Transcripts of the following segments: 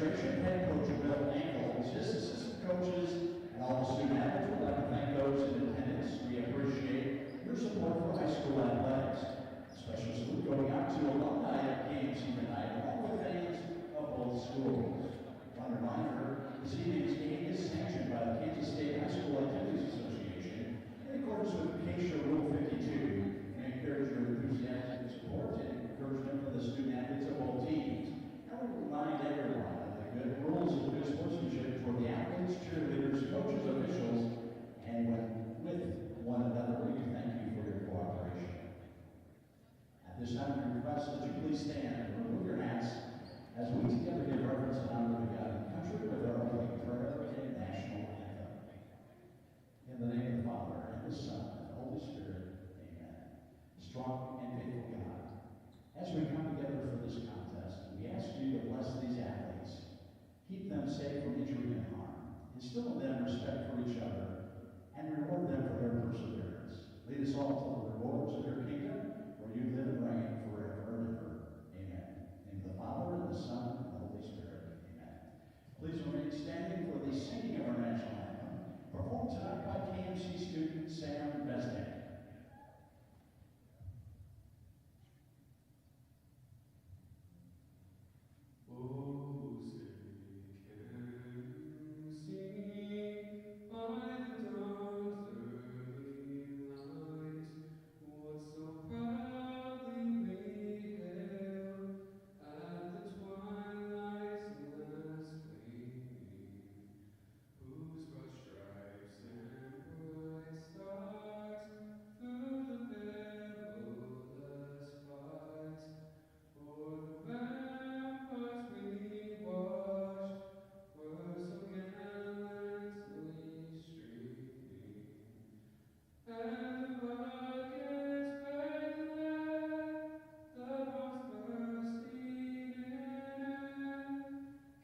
administration, head coach Bill Ankles, his assistant coaches, and all the student athletes would like to thank those in attendance. We appreciate your support for high school athletics. A special salute going out to alumni at KMC tonight, along with fans of both schools. One reminder, this evening's game is sanctioned by the Kansas State High School Activities Association in accordance with KSHA Rule 52. We encourage your enthusiasm, support, and encouragement for the student athletes of both teams. I would remind everyone of the good rules of good sportsmanship for the athletes, cheerleaders, coaches, officials, and with one another. We thank you for your cooperation. At this time, we request that you please stand and remove your hats as we together give reverence and honor to God and country with our opening prayer and national anthem. In the name of the Father, and the Son, and the Holy Spirit, amen. Strong and faithful God, as we come together for this contest, we ask you to bless these athletes, keep them safe from injury and harm, instill in them respect for each other, and reward them for their perseverance. Lead us all to the rewards of your kingdom, where you live and reign forever and ever. Amen. In the Father, and the Son, and the Holy Spirit. Amen. Please remain standing for the singing of our national anthem, performed tonight by KMC student Sam Besnick. Oh, say, can you see by the dawn's early light what so proudly we hailed at the twilight's last gleaming, whose broad stripes and bright stars through the perilous fight for the ramparts we watched were so gallantly streaming, and the rockets fed the bombs bursting in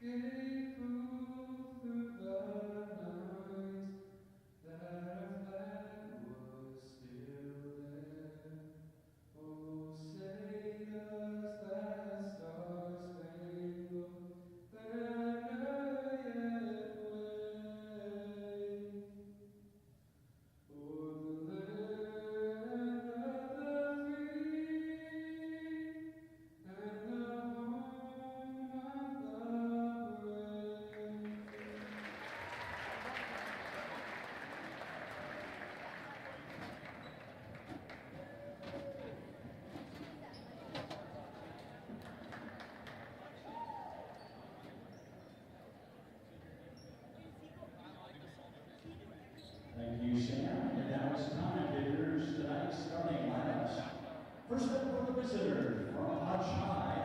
gave proof through the night that our flag was still there. Oh, say does that star-spangled banner yet wave o'er the land of the free and the home of the brave? Thank you, Sam. And now it's time to introduce tonight's starting lineups. First up for the visitors from Hutch High.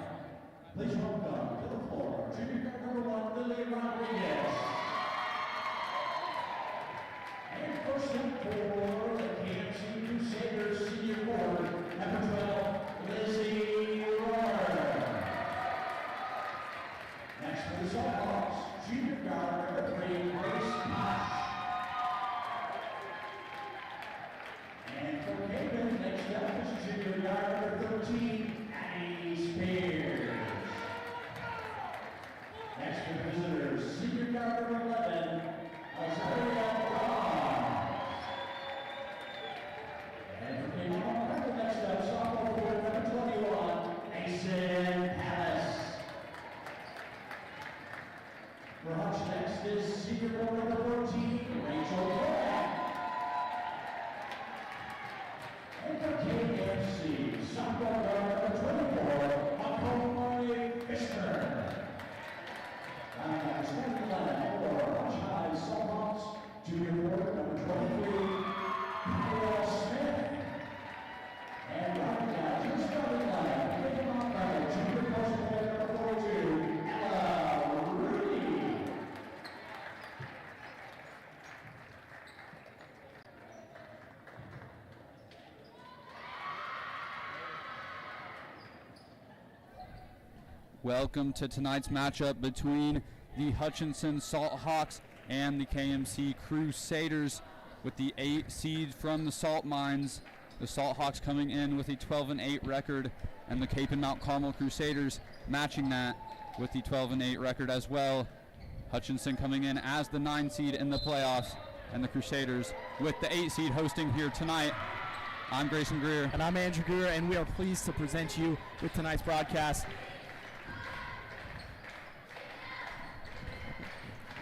Please welcome to the floor, junior guard number 1, Lily Rodriguez. And first up for the KMC Crusaders senior forward, number 12, Lizzie Rohr. Next for the Salthawks, junior guard number 3, Grace Posh. And for Kapaun, next up is junior guard number 13, Addie Spears. Next for the visitors, senior guard number 11, Azaria Brown. And for Kapaun, next up, sophomore forward number 21, Mason Palace. For Hutch, next is senior forward number 14, Rachel Black. And for KMC, sophomore guard number 24, Kapaun Fisher. And starting line for Hutch High Salthawks, junior forward number 23, Kyle Smith. And rounding out your starting line, Kapaun junior post player number 42, Ella Rudy. Welcome to tonight's matchup between the Hutchinson Salthawks and the KMC Crusaders, with the 8 seeds from the Salt Mines. The Salthawks coming in with a 12-8 record, and the Cape and Mount Carmel Crusaders matching that with the 12-8 record as well. Hutchinson coming in as the 9 seed in the playoffs, and the Crusaders with the 8 seed hosting here tonight. I'm Grayson Greer. And I'm Andrew Greer, and we are pleased to present you with tonight's broadcast.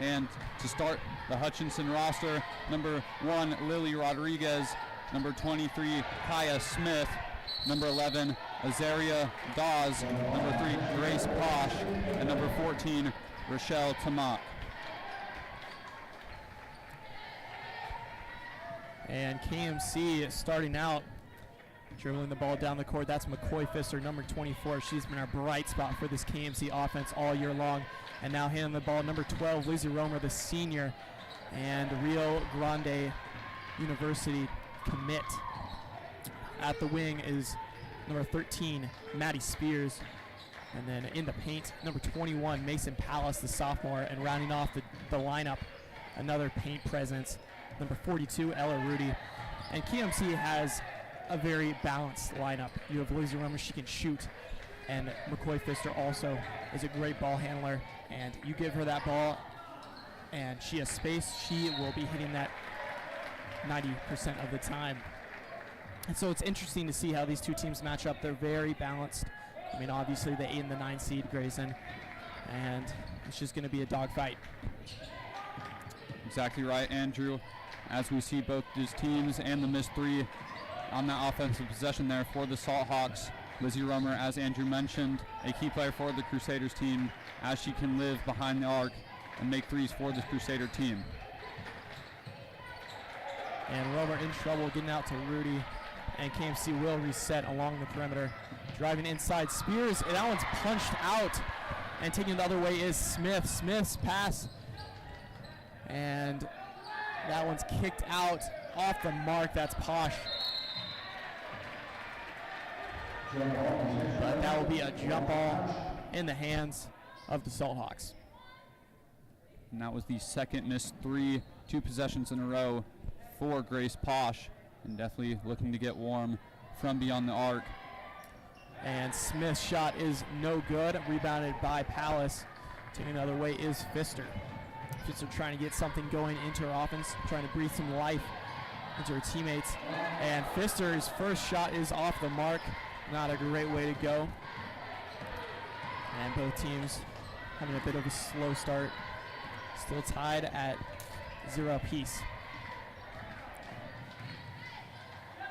And to start the Hutchinson roster, number 1, Lily Rodriguez, number 23, Kaya Smith, number 11, Azaria Dawes, number 3, Grace Posh, and number 14, Rochelle Tamak. And KMC starting out, dribbling the ball down the court. That's McCoy Pfister, number 24. She's been our bright spot for this KMC offense all year long. And now handling the ball, number 12, Lizzie Romer, the senior, and Rio Grande University commit. At the wing is number 13, Maddie Spears. And then in the paint, number 21, Mason Palace, the sophomore. And rounding off the lineup, another paint presence, number 42, Ella Rudy. And KMC has a very balanced lineup. You have Lizzie Romer, she can shoot. And McCoy Pfister also is a great ball handler. And you give her that ball, and she has space, she will be hitting that 90% of the time. And so it's interesting to see how these two teams match up. They're very balanced. I mean, obviously the 8 and the 9 seed, Grayson, and it's just going to be a dogfight. Exactly right, Andrew. As we see both these teams and the missed 3 on that offensive possession there for the Salt Hawks. Lizzie Romer, as Andrew mentioned, a key player for the Crusaders team, as she can live behind the arc and make 3s for this Crusader team. And Romer in trouble getting out to Rudy, and KMC will reset along the perimeter. Driving inside, Spears, and that one's punched out. And taking it the other way is Smith. Smith's pass, and that one's kicked out off the mark. That's Posh. But that will be a jump ball in the hands of the Salt Hawks. And that was the second missed 3, 2 possessions in a row for Grace Posh, and definitely looking to get warm from beyond the arc. And Smith's shot is no good, rebounded by Palace. Taking the other way is Pfister. Pfister trying to get something going into her offense, trying to breathe some life into her teammates. And Pfister's first shot is off the mark. Not a great way to go. And both teams having a bit of a slow start. Still tied at 0 apiece.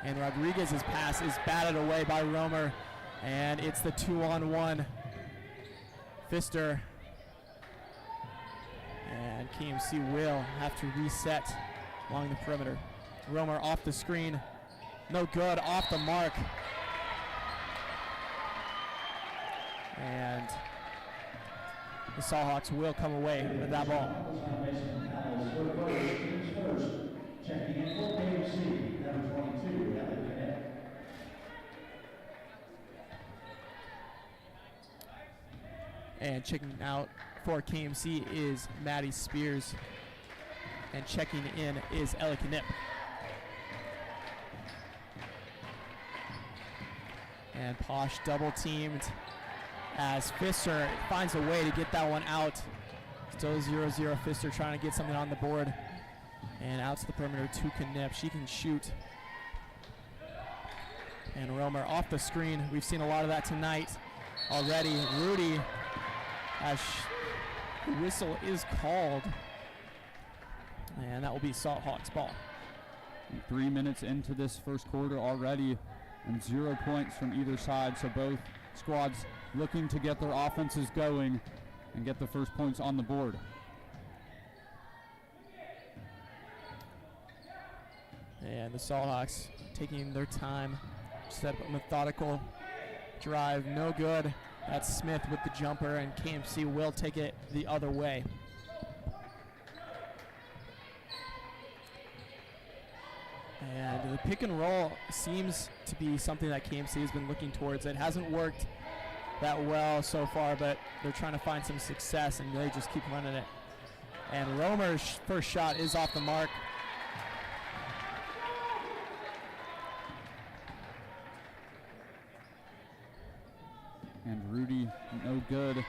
And Rodriguez's pass is batted away by Romer. And it's the 2-on-1. Pfister. And KMC will have to reset along the perimeter. Romer off the screen. No good, off the mark. And the Sawhawks will come away with that ball. Checking in for KMC, number 22, and checking out for KMC is Maddie Spears. And checking in is Ellie Knipp. And Posh double teamed as Pfister finds a way to get that one out. Still 0-0. Pfister trying to get something on the board. And out to the perimeter to Knipp. She can shoot. And Romer off the screen. We've seen a lot of that tonight already. Rudy, as the whistle is called. And that will be Salt Hawks ball. 3 minutes into this first quarter already, and 0 points from either side. So both squads looking to get their offenses going and get the first points on the board. And the Salt Hawks taking their time, set up a methodical drive, no good. That's Smith with the jumper, and KMC will take it the other way. And the pick and roll seems to be something that KMC has been looking towards. It hasn't worked that well so far, but they're trying to find some success, and they just keep running it. And Romer's first shot is off the mark. And Rudy, no good.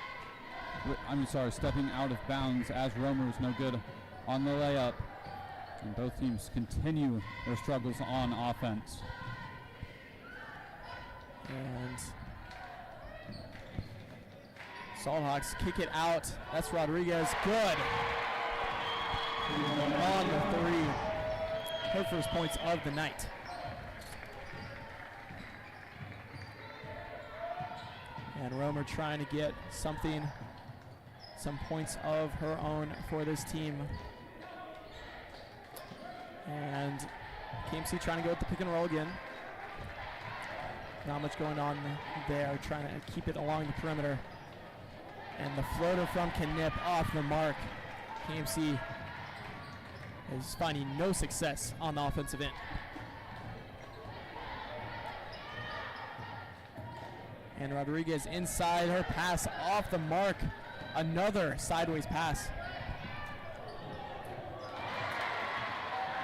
stepping out of bounds as Romer was no good on the layup. And both teams continue their struggles on offense. And Salthawks kick it out. That's Rodriguez. Good. On the three. Her first points of the night. And Romer trying to get some points of her own for this team. And KMC trying to go with the pick and roll again. Not much going on there, trying to keep it along the perimeter. And the floater from Knip off the mark. KMC is finding no success on the offensive end. And Rodriguez inside, her pass off the mark. Another sideways pass.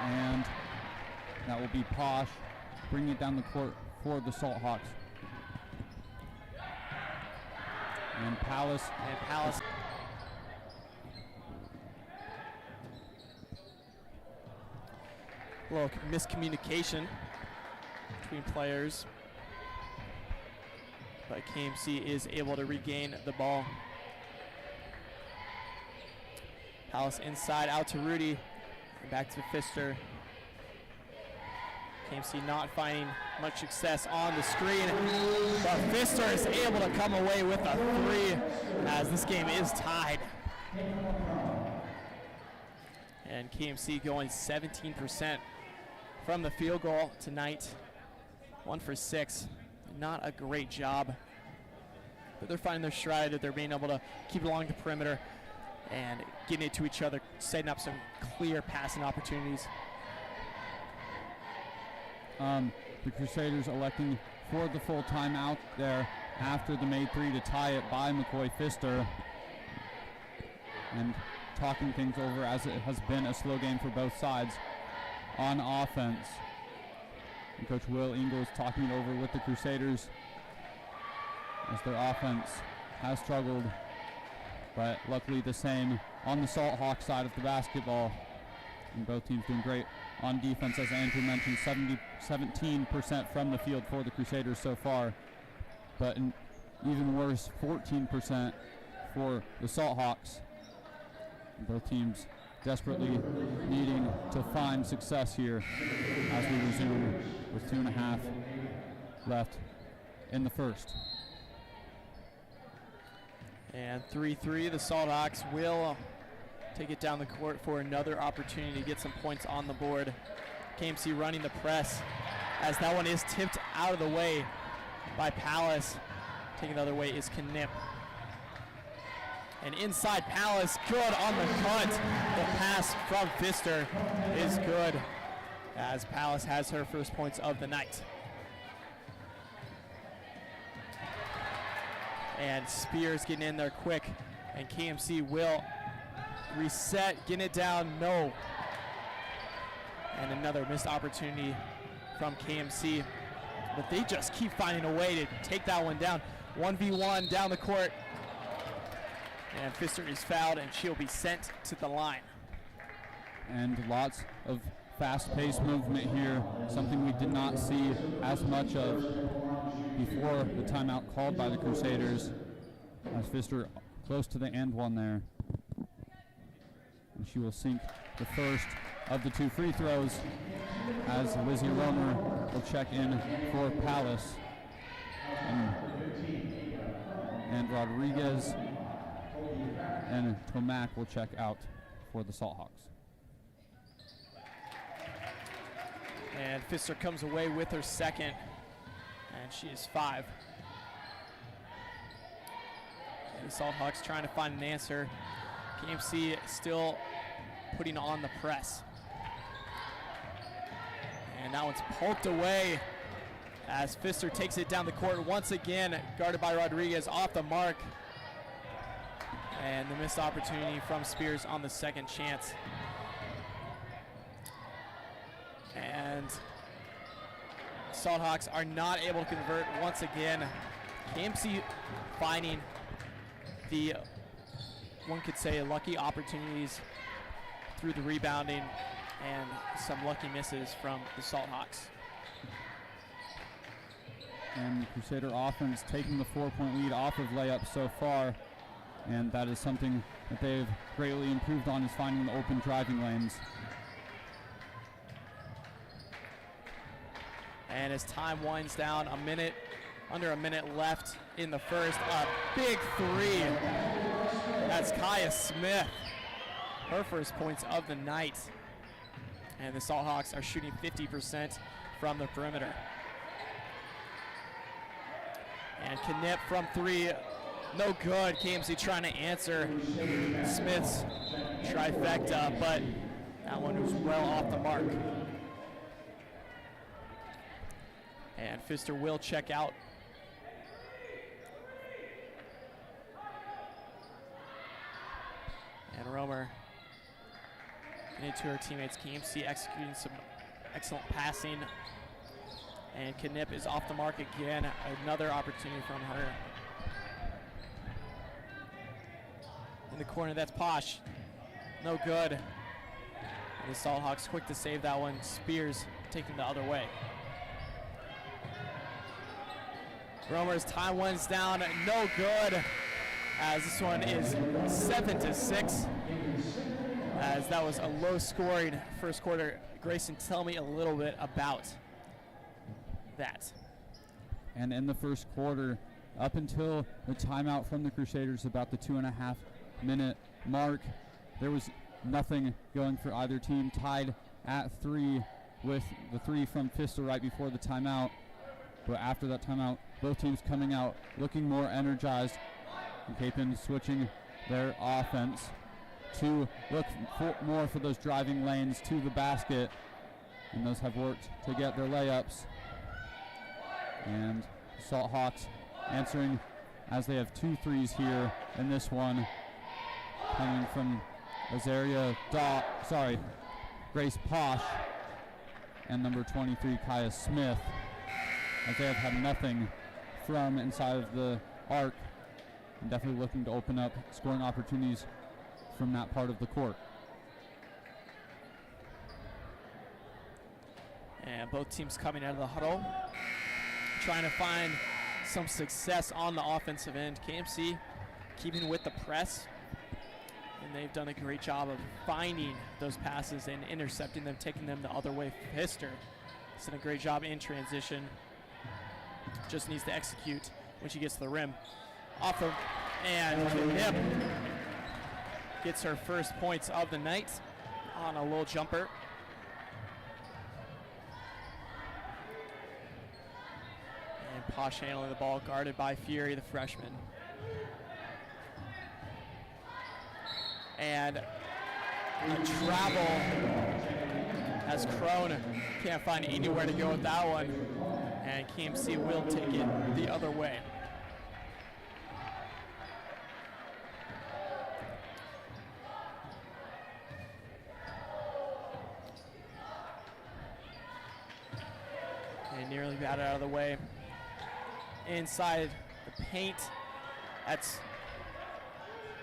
And that will be Posh bringing it down the court for the Salthawks. And Palace. A little miscommunication between players. But KMC is able to regain the ball. Palace inside, out to Rudy. And back to Pfister. KMC not finding much success on the screen. But Pfister is able to come away with a three as this game is tied. And KMC going 17% from the field goal tonight. 1 for 6. Not a great job. But they're finding their stride, that they're being able to keep it along the perimeter and getting it to each other, setting up some clear passing opportunities. The Crusaders electing for the full timeout there after the made three to tie it by McCoy Pfister. And talking things over as it has been a slow game for both sides on offense. And Coach Will Ingalls talking it over with the Crusaders as their offense has struggled, but luckily the same on the Salthawk side of the basketball. And both teams doing great on defense, as Andrew mentioned, 17% from the field for the Crusaders so far, but even worse, 14% for the Salthawks. Both teams desperately needing to find success here as we resume with 2.5 left in the first. And 3-3, the Salthawks will take it down the court for another opportunity to get some points on the board. KMC running the press as that one is tipped out of the way by Palace. Taking the other way is Knip. And inside Palace, good on the cut. The pass from Pfister is good as Palace has her first points of the night. And Spears getting in there quick, and KMC will reset, getting it down, no. And another missed opportunity from KMC, but they just keep finding a way to take that one down. 1v1 down the court, and Pfister is fouled, and she'll be sent to the line. And lots of fast-paced movement here, something we did not see as much of before the timeout called by the Crusaders, as Pfister close to the and one there. And she will sink the first of the 2 free throws as Lizzie Romer will check in for Palace. And Rodriguez and Tomac will check out for the Salthawks. And Pfister comes away with her second, and she is 5. And the Salthawks trying to find an answer. KMC still putting on the press. And that one's poked away as Pfister takes it down the court once again, guarded by Rodriguez off the mark. And the missed opportunity from Spears on the second chance. And Salthawks are not able to convert once again. KMC finding the one could say, lucky opportunities through the rebounding and some lucky misses from the Salt Hawks. And Crusader offense taking the 4-point lead off of layups so far, and that is something that they've greatly improved on, is finding the open driving lanes. And as time winds down, under a minute left in the first, a big three. That's Kaya Smith, her first points of the night. And the Salt Hawks are shooting 50% from the perimeter. And Knipp from three, no good. KMC trying to answer Smith's trifecta, but that one was well off the mark. And Pfister will check out. And Romer into her teammates. KMC executing some excellent passing. And Knipp is off the mark again. Another opportunity from her. In the corner, that's Posh. No good. And the Salt Hawks quick to save that one. Spears taking the other way. Romer's time winds down, no good, as this one is 7-6, as that was a low scoring first quarter. Grayson, tell me a little bit about that. And in the first quarter, up until the timeout from the Crusaders, about the 2.5 minute mark, there was nothing going for either team, tied at 3 with the 3 from Pfister right before the timeout. But after that timeout, both teams coming out looking more energized, and Kapaun switching their offense to look more for those driving lanes to the basket, and those have worked to get their layups. And Salt Hawks answering as they have 2 threes here in this one, coming from Grace Posh and number 23 Kaya Smith, as they have had nothing from inside of the arc, and definitely looking to open up scoring opportunities from that part of the court. And both teams coming out of the huddle, trying to find some success on the offensive end. KMC keeping with the press, and they've done a great job of finding those passes and intercepting them, taking them the other way. Pfister has done a great job in transition. Just needs to execute when she gets to the rim. And Knipp gets her first points of the night on a little jumper. And Posh handling the ball, guarded by Fury, the freshman. And a travel as Crone can't find anywhere to go with that one. And KMC will take it the other way. And nearly got it out of the way. Inside the paint. That's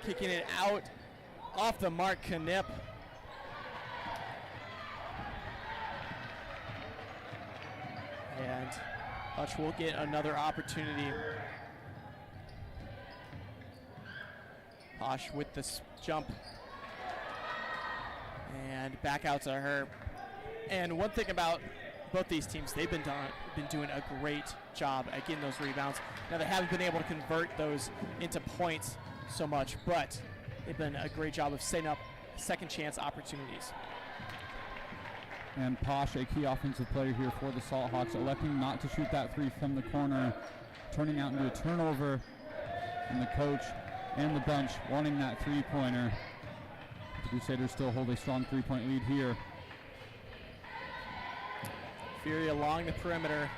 kicking it out. Off the mark, Knipp. And Hutch will get another opportunity. Posh with this jump. And back out to her. And one thing about both these teams, they've been doing a great job at getting those rebounds. Now, they haven't been able to convert those into points so much, but they've done a great job of setting up second chance opportunities. And Posh, a key offensive player here for the Salt Hawks, electing not to shoot that 3 from the corner, turning out into a turnover, and the coach and the bench wanting that 3-pointer. The Crusaders still hold a strong 3-point lead here. Fury along the perimeter,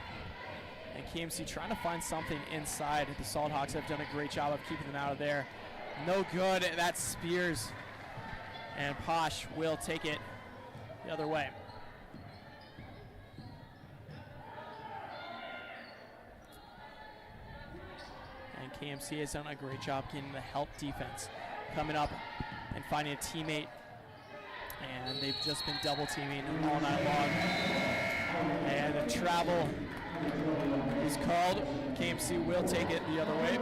and KMC trying to find something inside. The Salt Hawks have done a great job of keeping them out of there. No good, that's Spears. And Posh will take it the other way. And KMC has done a great job getting the help defense. coming up and finding a teammate. And they've just been double teaming all night long. And the travel is called. KMC will take it the other way.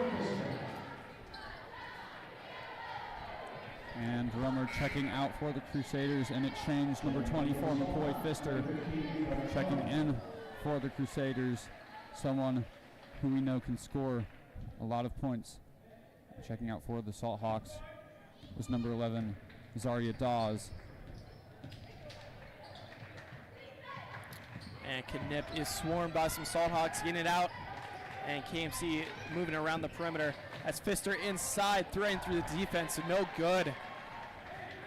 And Romer checking out for the Crusaders, and it changed. Number 24, McCoy Pfister, checking in for the Crusaders. Someone who we know can score a lot of points. Checking out for the Salt Hawks was number 11, Zaria Dawes. And Knip is swarmed by some Salt Hawks, getting it out. And KMC moving around the perimeter as Pfister inside, throwing through the defense, no good.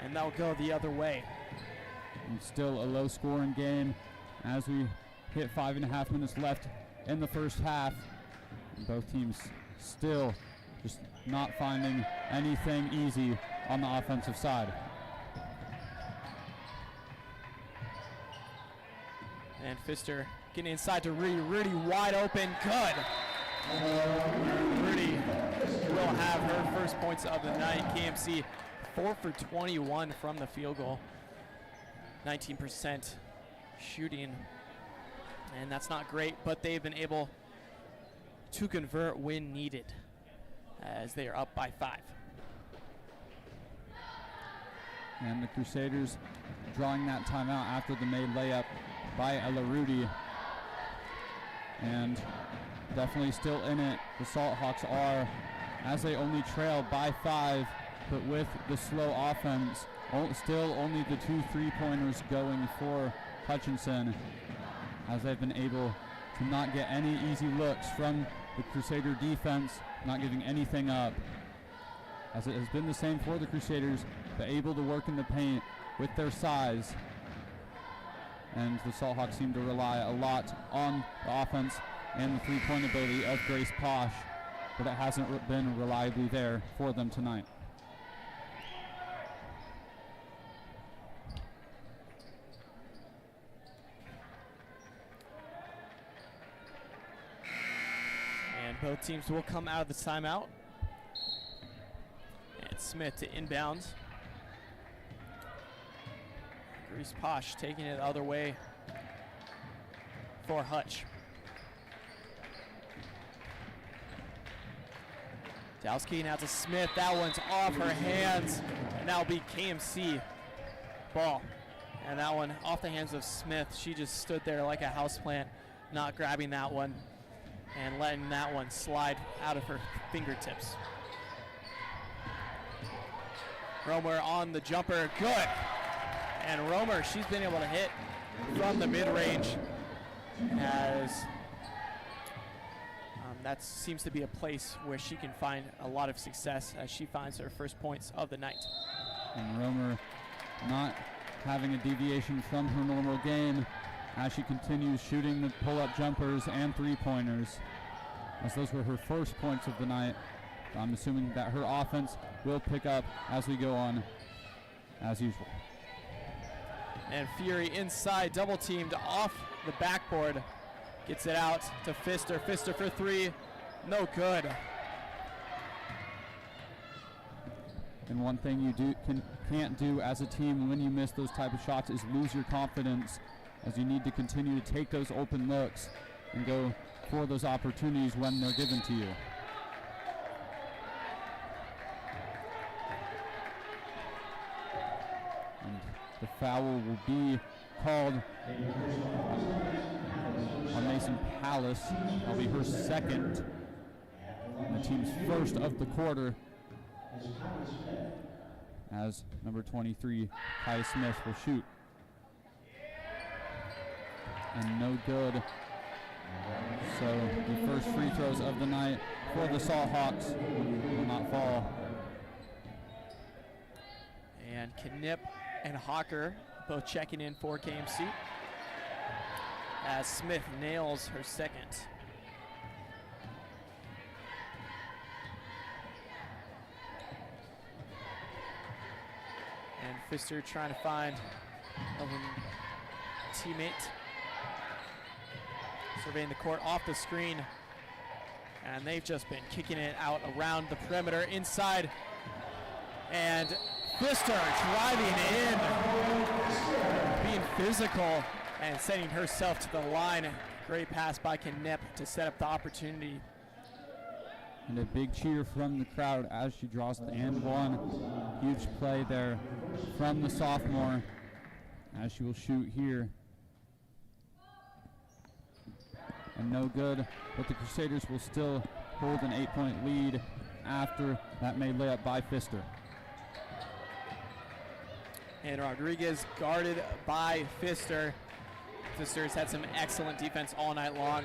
And that'll go the other way. And still a low scoring game as we hit 5.5 minutes left in the first half. And both teams still just not finding anything easy on the offensive side. And Pfister getting inside to Rudy. Rudy wide open, good. Rudy will have her first points of the night. KMC 4 for 21 from the field goal. 19% shooting. And that's not great, but they've been able to convert when needed as they are up by 5. And the Crusaders drawing that timeout after the made layup by Ella Rudy. And definitely still in it, the Salt Hawks are, as they only trail by 5, but with the slow offense, still only the 2 3-pointers going for Hutchinson, as they've been able to not get any easy looks from the Crusader defense, not giving anything up. As it has been the same for the Crusaders, but able to work in the paint with their size. And the Salt Hawks seem to rely a lot on the offense and the three-point ability of Grace Posh, but it hasn't been reliably there for them tonight. And both teams will come out of the timeout. And Smith to inbound. Grace Posh taking it the other way for Hutch. Dowski now to Smith. That one's off her hands. And that'll be KMC ball. And that one off the hands of Smith. She just stood there like a houseplant, not grabbing that one and letting that one slide out of her fingertips. Romer on the jumper, good. And Romer, she's been able to hit from the mid-range as that seems to be a place where she can find a lot of success as she finds her first points of the night. And Romer not having a deviation from her normal game as she continues shooting the pull-up jumpers and three-pointers, as those were her first points of the night. I'm assuming that her offense will pick up as we go on, as usual. And Fury inside, double teamed off the backboard. Gets it out to Pfister. Pfister for 3, no good. And one thing you can't do as a team when you miss those type of shots is lose your confidence, as you need to continue to take those open looks and go for those opportunities when they're given to you. And the foul will be called on Mason Palace. That'll be her second, and the team's first of the quarter, as number 23, Kaya Smith, will shoot. And no good. So the first free throws of the night for the Salt Hawks will not fall. And Knip and Hawker both checking in for KMC, as Smith nails her second. And Pfister trying to find a teammate. Surveying the court off the screen. And they've just been kicking it out around the perimeter inside. And Pfister driving in, being physical and sending herself to the line. Great pass by Knip to set up the opportunity. And a big cheer from the crowd as she draws the and one. Huge play there from the sophomore as she will shoot here. And no good, but the Crusaders will still hold an 8-point lead after that made layup by Pfister. And Rodriguez guarded by Pfister. Pfister has had some excellent defense all night long,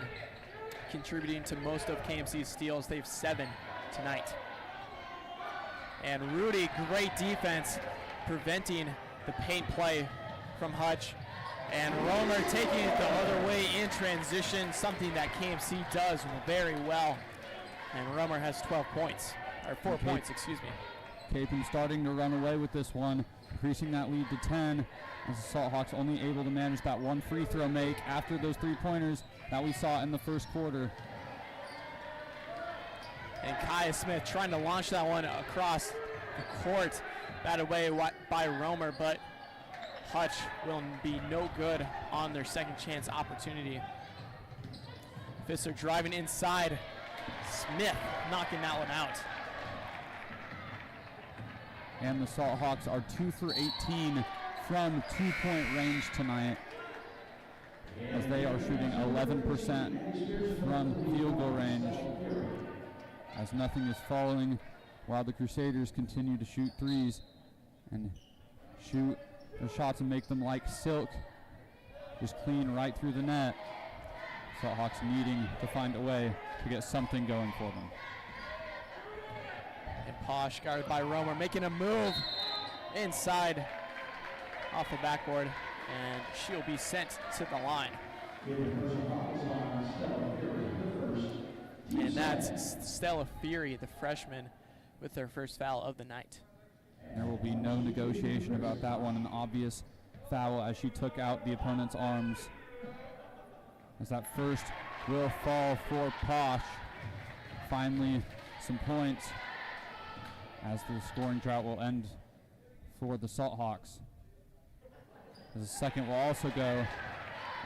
contributing to most of KMC's steals. They have 7 tonight. And Rudy, great defense, preventing the paint play from Hutch. And Romer taking it the other way in transition, something that KMC does very well. And Romer has 12 points, or 4 points, excuse me. Kapaun starting to run away with this one, increasing that lead to 10, as the Salthawks only able to manage that one free throw make after those 3-pointers that we saw in the first quarter. And Kaya Smith trying to launch that one across the court, batted away by Romer, but Hutch will be no good on their second chance opportunity. Pfister driving inside, Smith knocking that one out. And the Salthawks are 2 for 18 from 2-point range tonight, as they are shooting 11% from field goal range, as nothing is falling, while the Crusaders continue to shoot threes and shoot their shots and make them like silk, just clean right through the net. Salthawks needing to find a way to get something going for them. And Posh guarded by Romer, making a move inside off the backboard, and she'll be sent to the line. And that's Stella Fury, the freshman, with their first foul of the night. There will be no negotiation about that one, an obvious foul as she took out the opponent's arms. As that first will fall for Posh. Finally, some points as the scoring drought will end for the Salthawks. As the second will also go,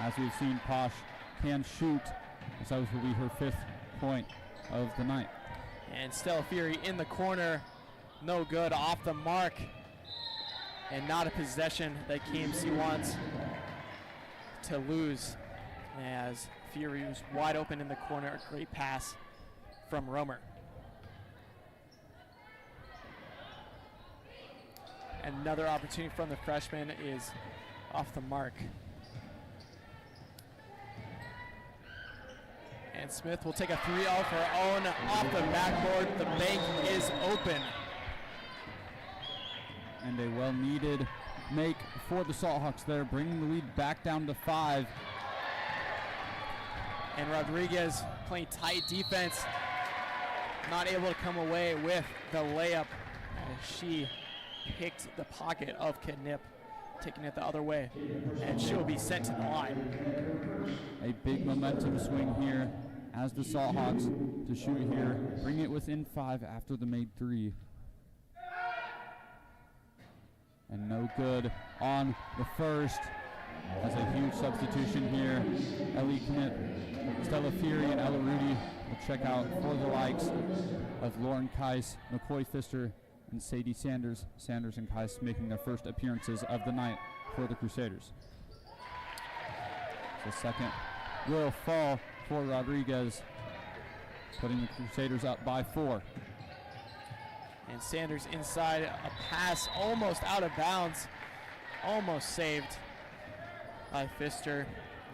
as we've seen Posh can shoot, as that will be her 5th point of the night. And Stella Fury in the corner, no good, off the mark, and not a possession that KMC wants to lose, as Fury was wide open in the corner. A great pass from Romer. Another opportunity from the freshman is off the mark. And Smith will take a 3 off her own, off the backboard. The bank is open. And a well-needed make for the Salthawks there, bringing the lead back down to 5. And Rodriguez playing tight defense, not able to come away with the layup as she picked the pocket of Knip, taking it the other way, and she'll be sent to the line. A big momentum swing here as the Salthawks to shoot here, bring it within 5 after the made 3. And no good on the first, as a huge substitution here. Ellie Knip, Stella Fury, and Ella Rudy will check out for the likes of Lauren Kais, McCoy Pfister, and Sadie Sanders. Sanders and Kais making their first appearances of the night for the Crusaders. The second will fall for Rodriguez, putting the Crusaders up by 4. And Sanders inside, a pass almost out of bounds, almost saved by Pfister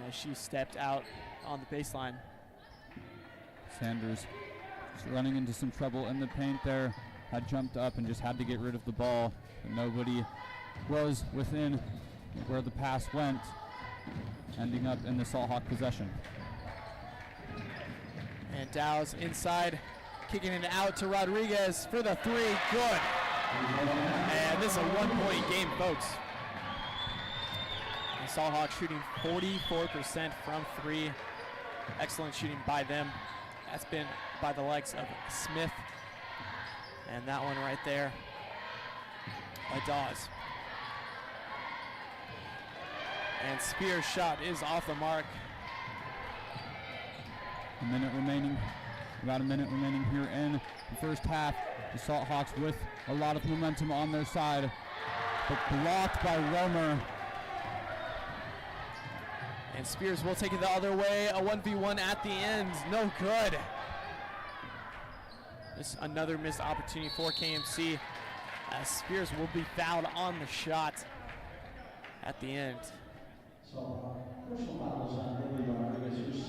as she stepped out on the baseline. Sanders just running into some trouble in the paint there, had jumped up and just had to get rid of the ball, but nobody was within where the pass went, ending up in the Salthawk possession. And Dow's inside, kicking it out to Rodriguez for the 3, good. And this is a 1-point game, folks. And Salthawk shooting 44% from 3. Excellent shooting by them. That's been by the likes of Smith. And that one right there by Dawes. And Spears' shot is off the mark. A minute remaining. About a minute remaining here in the first half. The Salt Hawks with a lot of momentum on their side, but blocked by Romer. And Spears will take it the other way. A 1v1 at the end. No good. This another missed opportunity for KMC, as Spears will be fouled on the shot at the end.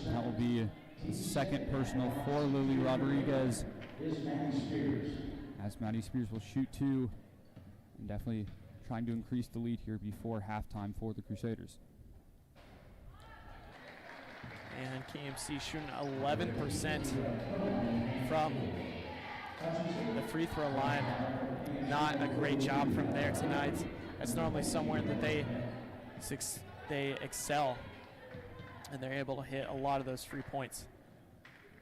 That will be the second personal for Lily Rodriguez, as Maddie Spears will shoot two, and definitely trying to increase the lead here before halftime for the Crusaders. And KMC shooting 11% from the free throw line. Not a great job from there tonight. That's normally somewhere that they excel, and they're able to hit a lot of those free points.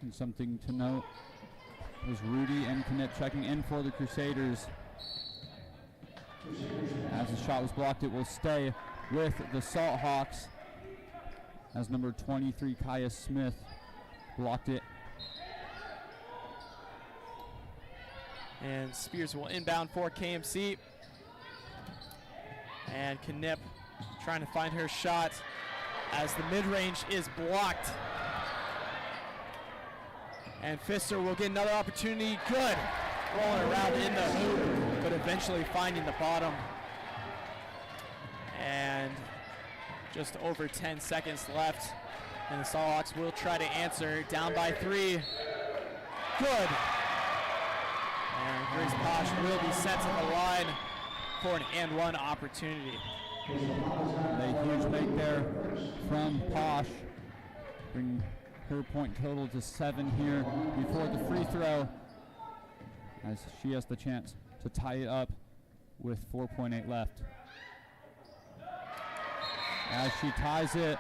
And something to note was Rudy and Knipp checking in for the Crusaders. As the shot was blocked, it will stay with the Salt Hawks, as number 23 Kaya Smith blocked it. And Spears will inbound for KMC. And Knipp trying to find her shot, as the mid-range is blocked. And Pfister will get another opportunity. Good. Rolling around in the hoop, but eventually finding the bottom. And just over 10 seconds left, and the Salt Hawks will try to answer. Down by 3. Good. And Grace Posh will be sent to the line for an and one opportunity. A huge make there from Posh, bringing her point total to 7 here before the free throw, as she has the chance to tie it up with 4.8 left. As she ties it,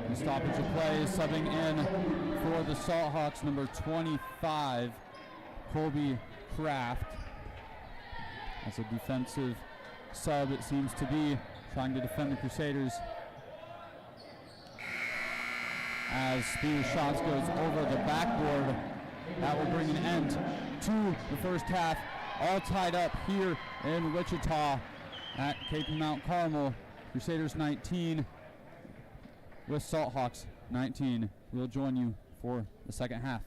the stoppage of play is subbing in for the Salt Hawks, number 25, Colby Kraft. As a defensive sub, it seems to be, trying to defend the Crusaders. As Spears' shots goes over the backboard, that will bring an end to the first half. All tied up here in Wichita at Cape Mount Carmel. Crusaders 19 with Salt Hawks 19. We'll join you for the second half.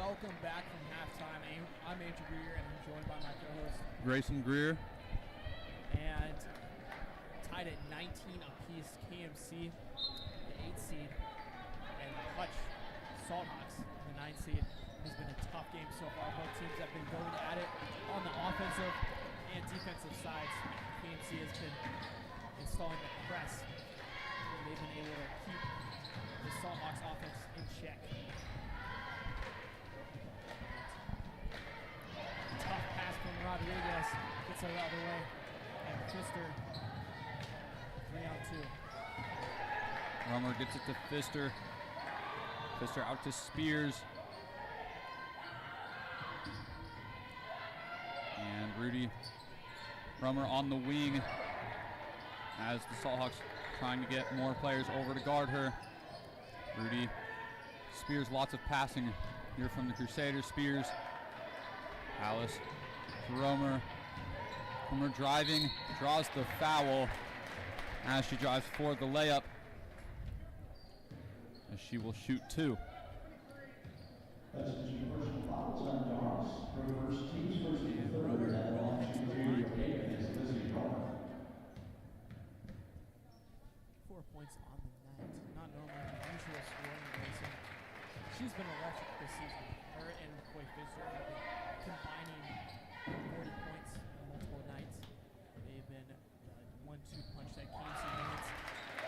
welcome back from halftime. I'm Andrew Greer, and I'm joined by my co-host Grayson Greer. And tied at 19 apiece, KMC, the 8th seed, and Hutch Salthawks, the 9th seed. Has been a tough game so far. Both teams have been going at it on the offensive and defensive sides. KMC has been installing the press, and they've been able to keep the Salthawks offense in check. Tough pass from Rodriguez, gets it the other way, and Pfister, 3-on-2. Romer gets it to Pfister. Pfister out to Spears. And Rudy Romer on the wing as the Salthawks trying to get more players over to guard her. Rudy Spears, lots of passing here from the Crusaders. Spears, Alice to Romer. Romer driving, draws the foul as she drives for the layup, as she will shoot 2. Hutchinson personal fouls on Doris. Her first team's first and third, and on to Julia Kay against Lizzie Romer. 4 points on the night. Not normally the usual scoring racing. She's been electric this season. Her and McCoy Pfister have been combining 40 points multiple nights. They've been the 1-2 punch that KMC needs.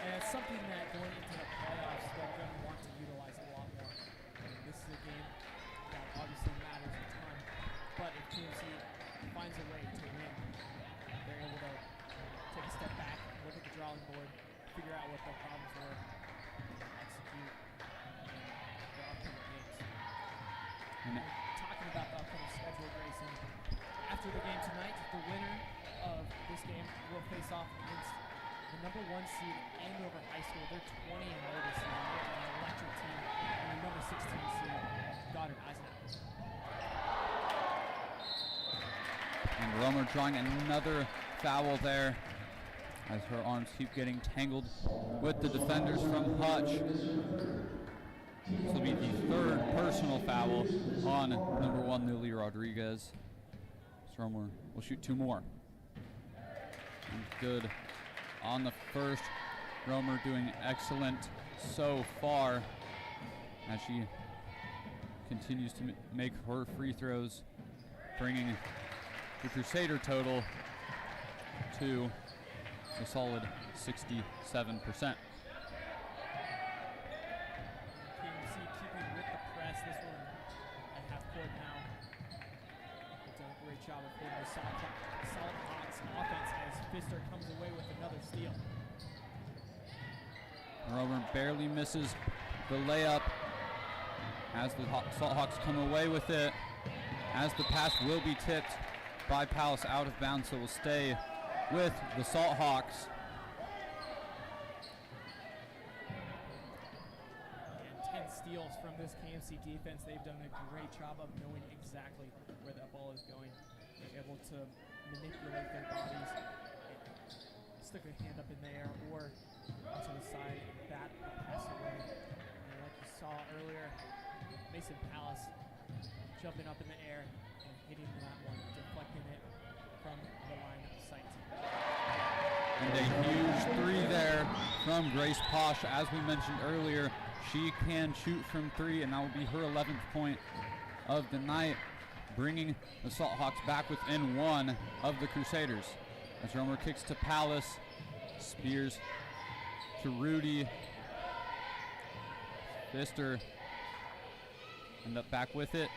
And it's something that going into the playoffs they're going to want to utilize a lot more. And this is a game that obviously matters a ton. But if KMC finds a way to win, they're able to take a step back, look at the drawing board, figure out what their problems were, and execute their upcoming games. And Talking about the upcoming schedule, Grayson, after the game tonight, the winner of this game will face off against the number 1 seed Andover High School. They're 20-0 this season. They're an electric team. And the number 16 seed Goddard Eisenhower. And Romer drawing another foul there as her arms keep getting tangled with the defenders from Hutch. This will be the 3rd personal foul on number 1 Lily Rodriguez. So Romer will shoot 2 more. And good on the first. Romer doing excellent so far as she continues to make her free throws, bringing the Crusader total to a solid 67%. KMC keeping with the press. This one at half court now. They've done a great job of holding the Salthawks offense as Pfister comes away with another steal. Romer barely misses the layup as the Salthawks come away with it, as the pass will be tipped by Palace out of bounds, so will stay with the Salthawks. And 10 steals from this KMC defense. They've done a great job of knowing exactly where that ball is going. They're able to manipulate their bodies, stick a hand up in the air or to the side, bat the pass away. And like you saw earlier, Mason Palace jumping up in the air and hitting that one, deflecting it from the line of sight. And a huge 3 there from Grace Posh. As we mentioned earlier, she can shoot from 3, and that will be her 11th point of the night, bringing the Salthawks back within 1 of the Crusaders. As Romer kicks to Palace, Spears to Rudy. Pfister end up back with it.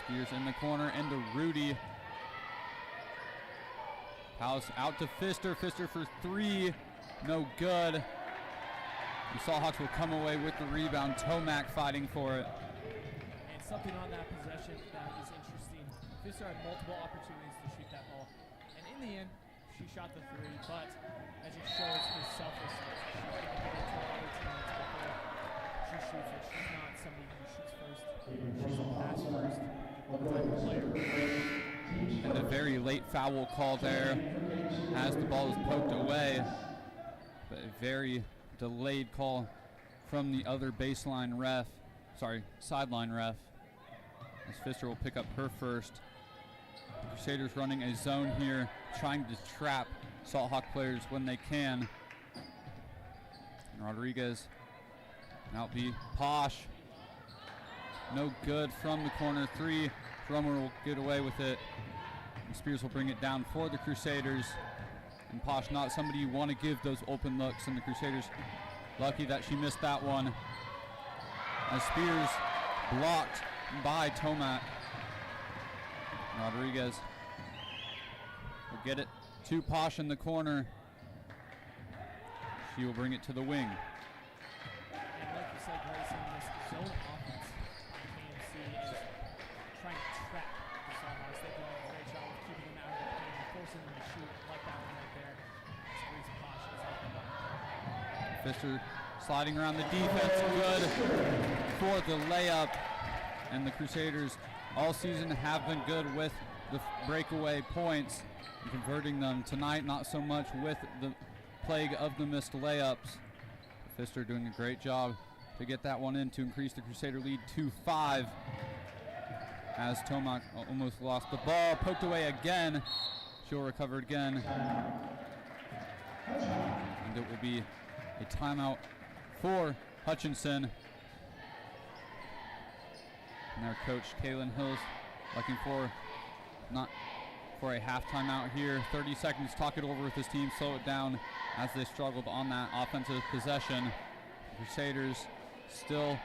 Spears in the corner into Rudy. Palace out to Pfister. Pfister for 3, no good. The Salthawks will come away with the rebound. Tomac fighting for it. And something on that possession that is interesting. Pfister had multiple opportunities to shoot that ball. And in the end, she shot the 3, but that just shows her selflessness. She's going to get it to her other teammates before she shoots it. She's not somebody who shoots first. She's a pass first type of player. And a very late foul call there as the ball is poked away. But a very delayed call from the other baseline ref sideline ref. As Pfister will pick up her first. The Crusaders running a zone here, trying to trap Salt Hawk players when they can. And Rodriguez, now be Posh. No good from the corner three. Drummer will get away with it. And Spears will bring it down for the Crusaders. And Posh, not somebody you want to give those open looks, and the Crusaders lucky that she missed that one. As Spears blocked by Tomac. Rodriguez will get it to Posh in the corner. She will bring it to the wing. And like you said, Grayson, this zone offense KMC is trying to trap the Sawhawks. They've done a great job of keeping them out of the paint and forcing them to shoot like that one right there. As Posh is up and up. Pfister sliding around the defense, good for the layup. And the Crusaders all season have been good with the breakaway points and converting them. Tonight, not so much with the plague of the missed layups. Pfister doing a great job to get that one in to increase the Crusader lead to 5. As Tomac almost lost the ball, poked away again. She'll recover again. And it will be a timeout for Hutchinson. And their coach, Kaylin Hills, looking for not for a half timeout here. 30 seconds, talk it over with his team, slow it down as they struggled on that offensive possession. The Crusaders still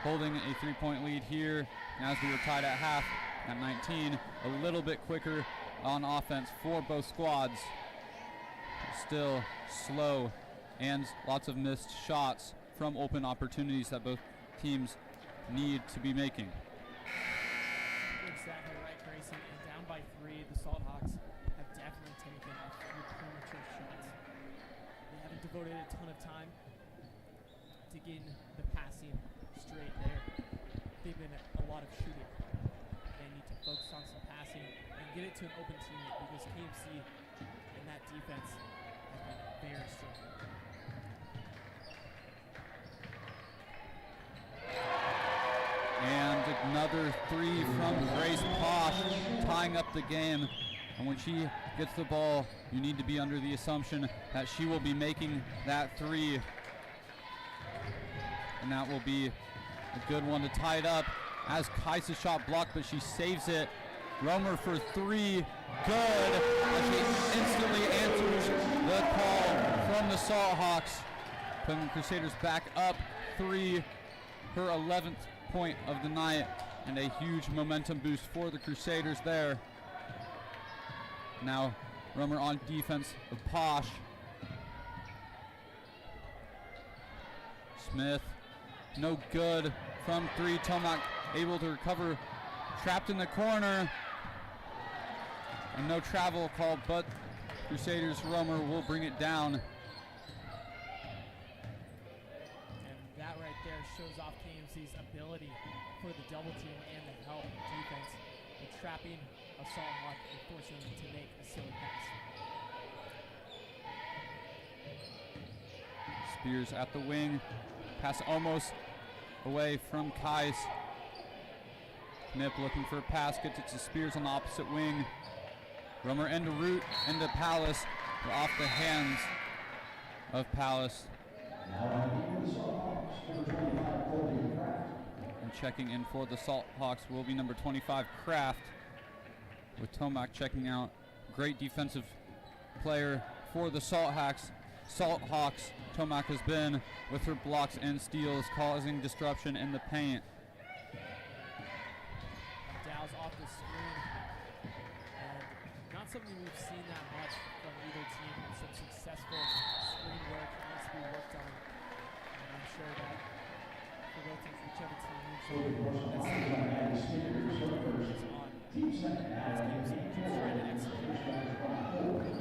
holding a 3-point lead here as we were tied at half at 19. A little bit quicker on offense for both squads. Still slow and lots of missed shots from open opportunities that both teams need to be making. Exactly right, Grayson. And down by 3, the Salt Hawks have definitely taken a few premature shots. They haven't devoted a ton of time to getting the passing straight there. They've been a lot of shooting. They need to focus on some passing and get it to an open teammate, because KMC and that defense have been very strong. And another 3 from Grace Posh, tying up the game. And when she gets the ball, you need to be under the assumption that she will be making that 3. And that will be a good one to tie it up. As Kais's shot blocked, but she saves it. Romer for 3, good. And she instantly answers the call from the Salt Hawks, putting the Crusaders back up 3, her 11th point of the night, and a huge momentum boost for the Crusaders there. Now Romer on defense of Posh. Smith, no good from 3. Tomac able to recover, trapped in the corner, and no travel called, but Crusaders Romer will bring it down. That right there shows off KMC's ability for the double team and the help defense with trapping a Salt Hawk and forcing them to make a silly pass. Spears at the wing, pass almost away from Kais. Nip looking for a pass, gets it to Spears on the opposite wing. Romer into Root, into Palace, off the hands of Palace. And checking in for the Salt Hawks will be number 25, Kraft, with Tomac checking out. Great defensive player for the Salt Hawks. Tomac has been with her blocks and steals, causing disruption in the paint. Dow's off the screen, and not something we've seen that much from either team. Some successful screen work needs to be worked on, and I'm sure that for both teams, whichever team moves on, that's something that is on. As KMC keeps trying to execute success in that department.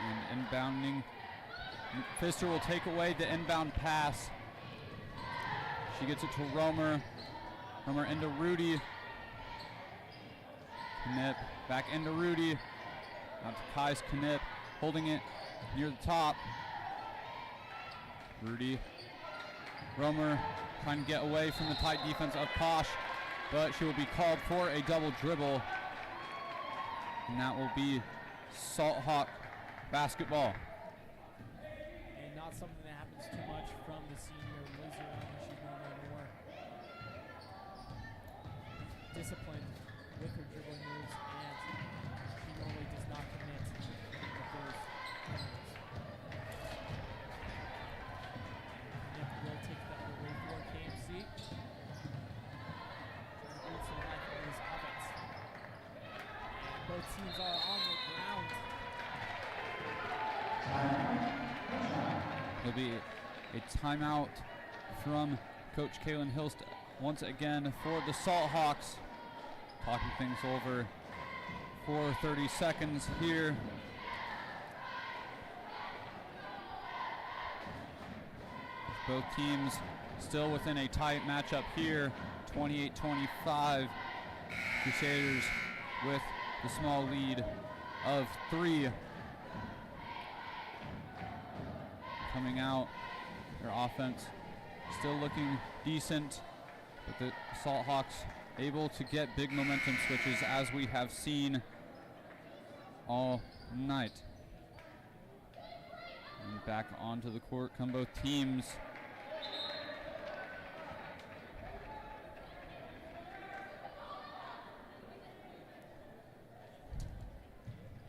And inbounding, Pfister will take away the inbound pass. She gets it to Romer. Romer into Rudy. Nip back into Rudy. Out to Kais Knip, holding it near the top. Rudy Romer trying to get away from the tight defense of Posh, but she will be called for a double dribble. And that will be Salt Hawk basketball. And not something that happens too much from the senior Lizzie Romer. She's normally more disciplined with her dribbling moves, and she normally does not commit with those penalties. Nick will take the other way for KMC. Trying to bring some life into this offense. Both teams are on the ground. There'll be a timeout from Coach Kaylin Hilst once again for the Salt Hawks. Talking things over for 30 seconds here. Both teams still within a tight matchup here, 28-25. Crusaders with the small lead of 3. Coming out, their offense still looking decent, but the Salt Hawks able to get big momentum switches as we have seen all night. And back onto the court come both teams.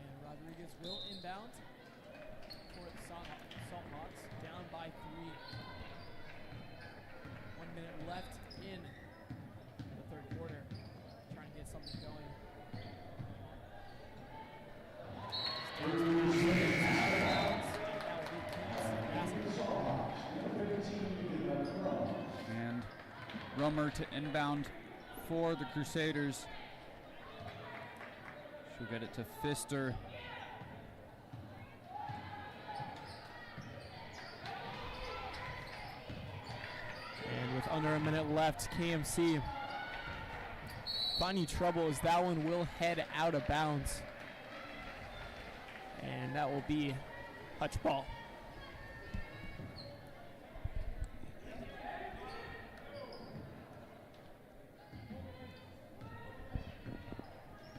And Rodriguez will inbound for the Salt Hawks, down by 3. 1 minute left in the third quarter. Trying to get something going. And Rummer to inbound for the Crusaders. She'll get it to Pfister. And with under a minute left, KMC finding trouble as that one will head out of bounds. And that will be Hutch ball.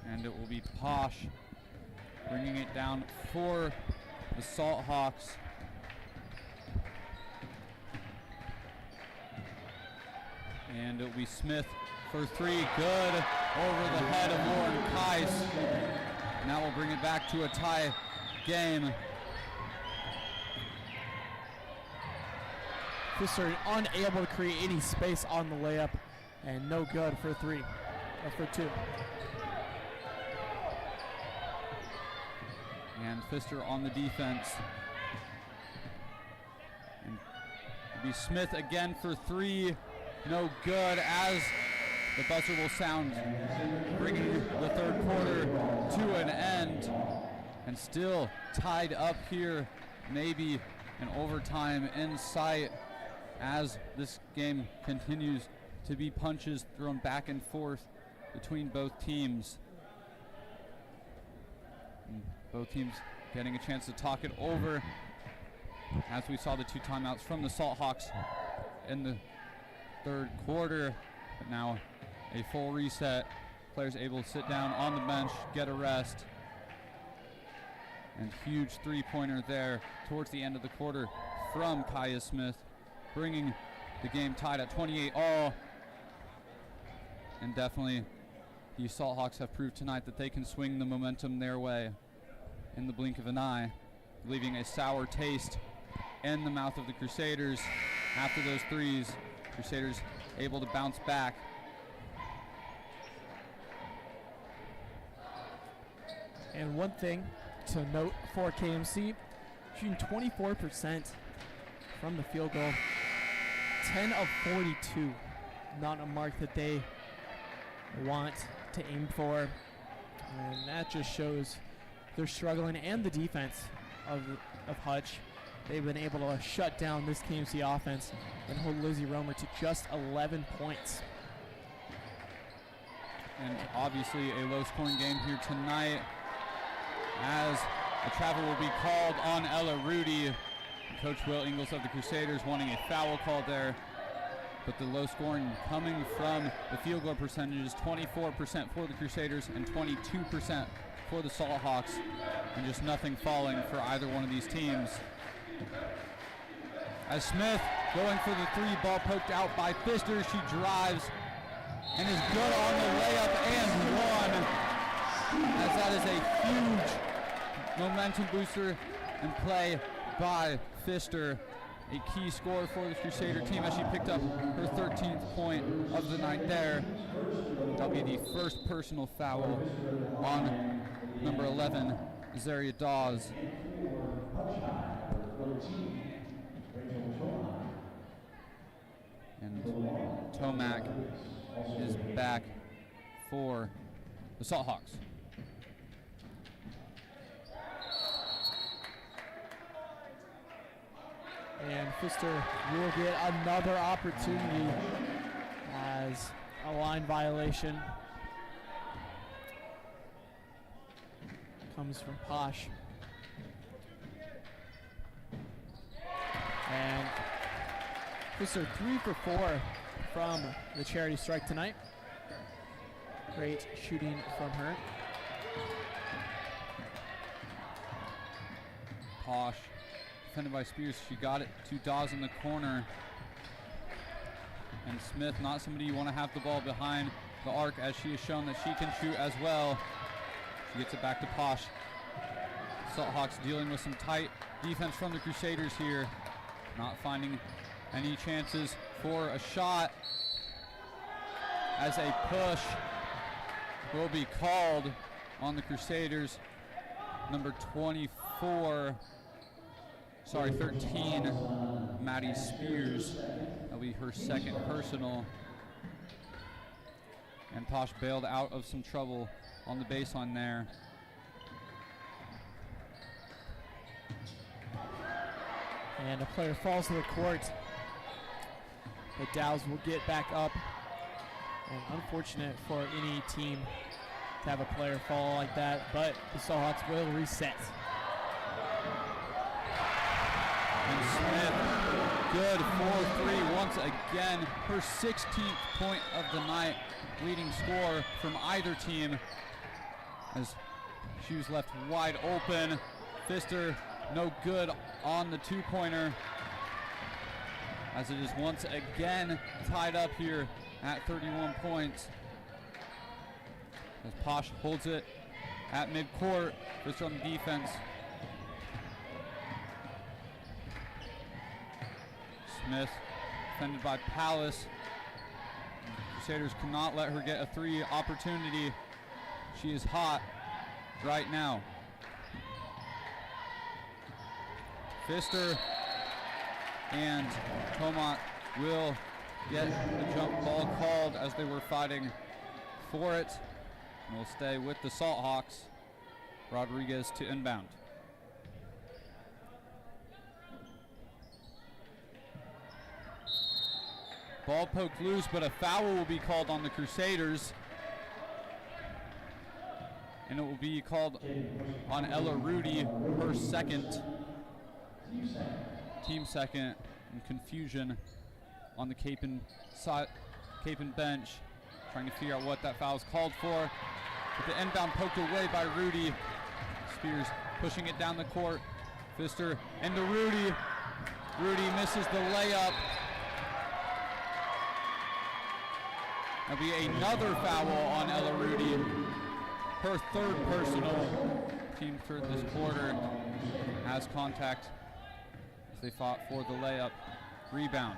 And it will be Posh bringing it down for the Salt Hawks. And it will be Smith for 3, good, over the head of Lauren Kais. And that will bring it back to a tie game. Pfister unable to create any space on the layup, and no good for 3, or for 2. And Pfister on the defense. And it'll be Smith again for 3, no good, as the buzzer will sound, bringing the third quarter to an end. And still tied up here, maybe an overtime in sight, as this game continues to be punches thrown back and forth between both teams. And both teams getting a chance to talk it over, as we saw the 2 timeouts from the Salt Hawks in the third quarter. But now a full reset. Players able to sit down on the bench, get a rest. And huge 3-pointer there towards the end of the quarter from Kaya Smith, bringing the game tied at 28 all. And definitely the Salt Hawks have proved tonight that they can swing the momentum their way in the blink of an eye, leaving a sour taste in the mouth of the Crusaders. After those 3s, Crusaders able to bounce back. And one thing to note for KMC, shooting 24% from the field goal, 10 of 42, not a mark that they want to aim for. And that just shows they're struggling, and the defense of Hutch. They've been able to shut down this KMC offense and hold Lizzie Romer to just 11 points. And obviously a low-scoring game here tonight. as a travel will be called on Ella Rudy. Coach Will Ingles of the Crusaders wanting a foul call there. But the low scoring coming from the field goal percentages, 24% for the Crusaders and 22% for the Salt Hawks, and just nothing falling for either one of these teams. As Smith going for the three, ball poked out by Pfister. She drives and is good on the layup and one. As that is a huge momentum booster and play by Pfister. A key scorer for the Crusader team as she picked up her 13th point of the night there. That'll be the first personal foul on number 11, Zaria Dawes. And Tomac is back for the Salt Hawks. And Pfister will get another opportunity as a line violation comes from Posh. And Pfister 3 for 4 from the charity strike tonight. Great shooting from her. Posh defended by Spears. She got it to Dawes in the corner. And Smith, not somebody you want to have the ball behind the arc, as she has shown that she can shoot as well. She gets it back to Posh. Salt Hawks dealing with some tight defense from the Crusaders here. Not finding any chances for a shot, as a push will be called on the Crusaders. Number 13, Maddie Spears. That'll be her second personal. And Posh bailed out of some trouble on the baseline there. And a player falls to the court. But Dow's will get back up. And unfortunate for any team to have a player fall like that, but the Salt Hawks will reset. And Smith, good 4-3 once again. Her 16th point of the night, leading scorer from either team, as she was left wide open. Pfister, no good on the two-pointer, as it is once again tied up here at 31 points. As Posh holds it at midcourt, Pfister on the defense. Smith defended by Palace. Crusaders cannot let her get a three opportunity. She is hot right now. Pfister and Tomac will get the jump ball called as they were fighting for it. And will stay with the Salt Hawks. Rodriguez to inbound. Ball poked loose, but a foul will be called on the Crusaders. And it will be called on Ella Rudy, her second. Team second, and confusion on the Kapaun bench, trying to figure out what that foul is called for. But the inbound poked away by Rudy. Spears pushing it down the court. Pfister into Rudy. Rudy misses the layup. That'll be another foul on Ella Rudy. Her third personal. Team third this quarter. Has contact as they fought for the layup. Rebound.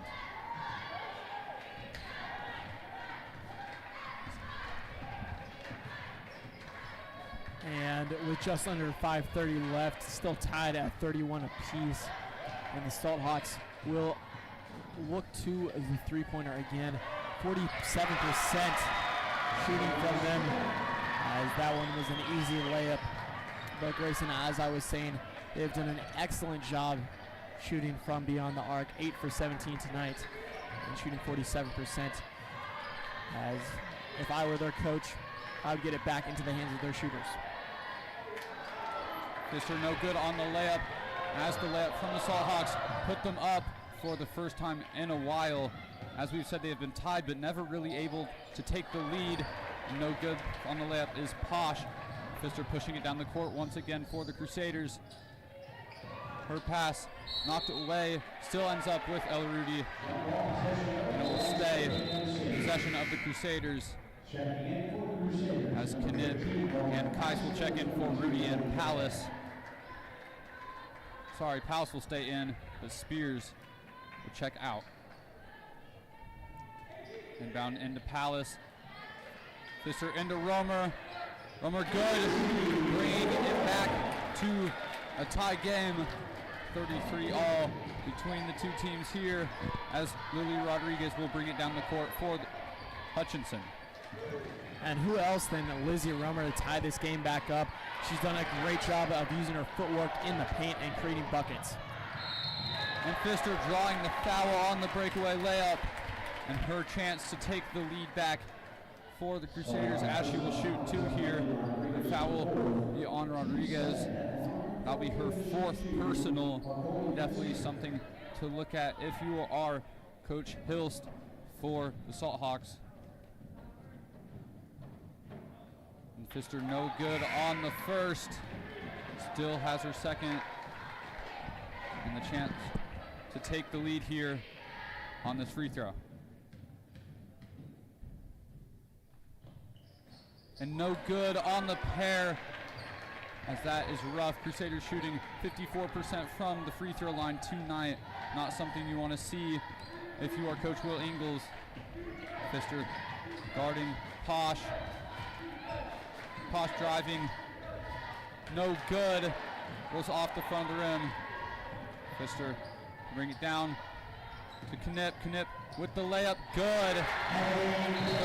And with just under 5:30 left, still tied at 31 apiece. And the Salt Hawks will look to the three-pointer again. 47% shooting from them, as that one was an easy layup. But Grayson, as I was saying, they've done an excellent job shooting from beyond the arc. 8 for 17 tonight and shooting 47%. As if I were their coach, I would get it back into the hands of their shooters. Pfister no good on the layup, as the layup from the Salt Hawks put them up for the first time in a while. As we've said, they have been tied but never really able to take the lead. No good on the layup is Posh. Pfister pushing it down the court once again for the Crusaders. Her pass knocked away, still ends up with El Rudy, and it will stay in possession of the Crusaders. As Knip and Kais will check in for Rudy and Palace. Sorry, Palace will stay in, but Spears will check out. Inbound into Palace. Pfister into Romer. Romer good, bringing it back to a tie game. 33 all between the two teams here, as Lily Rodriguez will bring it down the court for Hutchinson. And who else than Lizzie Romer to tie this game back up? She's done a great job of using her footwork in the paint and creating buckets. And Pfister drawing the foul on the breakaway layup, and her chance to take the lead back for the Crusaders, as she will shoot two here. The foul will be on Rodriguez. That'll be her fourth personal. Definitely something to look at if you are Coach Hilst for the Salt Hawks. And Pfister no good on the first. Still has her second. And the chance to take the lead here on this free throw. And no good on the pair, as that is rough. Crusaders shooting 54% from the free throw line tonight. Not something you want to see if you are Coach Will Ingles. Pfister guarding Posh. Posh driving. No good. Goes off the front of the rim. Pfister bring it down to Knip. Knip with the layup. Good.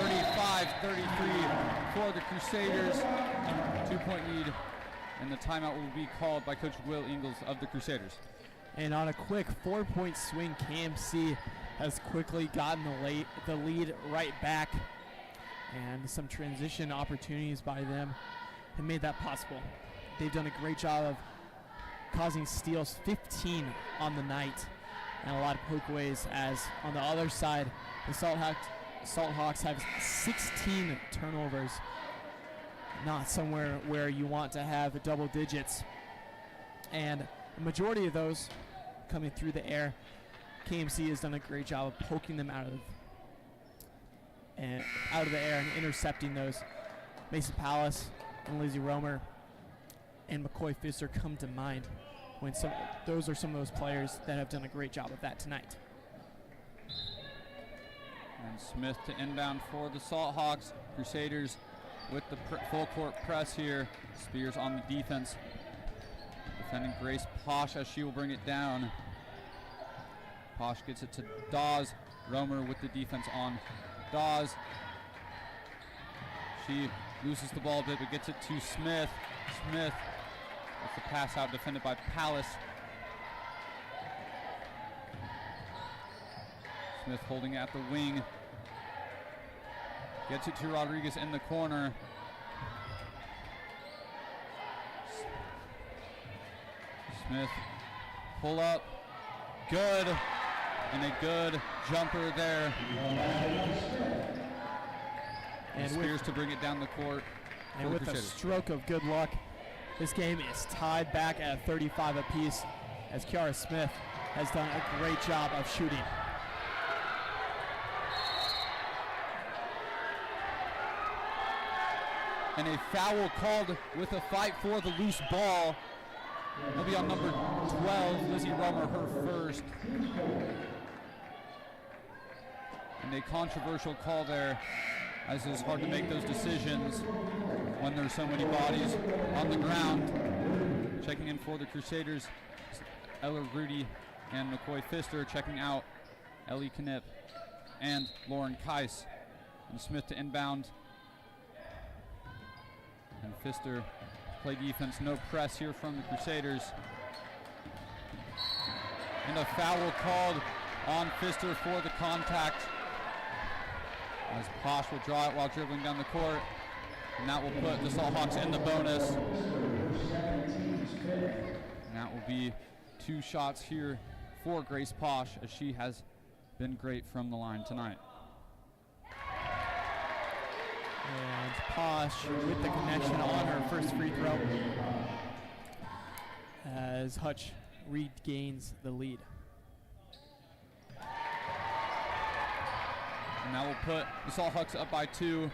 35-33 for the Crusaders. 2-point lead. And the timeout will be called by Coach Will Ingles of the Crusaders. And on a quick 4-point swing, KMC has quickly gotten the lead right back. And some transition opportunities by them have made that possible. They've done a great job of causing steals, 15 on the night, and a lot of pokeaways, as on the other side, the Salt Hawks have 16 turnovers. Not somewhere where you want to have double digits. And the majority of those coming through the air, KMC has done a great job of poking them out of the air and intercepting those. Mason Palace and Lizzie Romer and McCoy Pfister come to mind when those are some of those players that have done a great job of that tonight. And Smith to inbound for the Salt Hawks. Crusaders with the full court press here. Spears on the defense. Defending Grace Posh, as she will bring it down. Posh gets it to Dawes. Romer with the defense on Dawes. She loses the ball a bit, but gets it to Smith. Smith with the pass out, defended by Palace. Smith holding at the wing. Gets it to Rodriguez in the corner. Smith, pull up, good, and a good jumper there. And Spears to bring it down the court. And with a stroke of good luck, this game is tied back at 35 apiece, as Kiara Smith has done a great job of shooting. And a foul called with a fight for the loose ball. It'll be on number 12, Lizzie Romer, her first. And a controversial call there, as it's hard to make those decisions when there's so many bodies on the ground. Checking in for the Crusaders, Ella Rudy and McCoy Pfister. Checking out Ellie Knip and Lauren Kais. And Smith to inbound. And Pfister play defense, no press here from the Crusaders. And a foul called on Pfister for the contact, as Posh will draw it while dribbling down the court. And that will put the Salt Hawks in the bonus. Number 17 is fifth. And that will be 2 shots here for Grace Posh, as she has been great from the line tonight. And Posh with the connection on her first free throw as Hutch regains the lead. And that will put the Salt Hawks up by 2.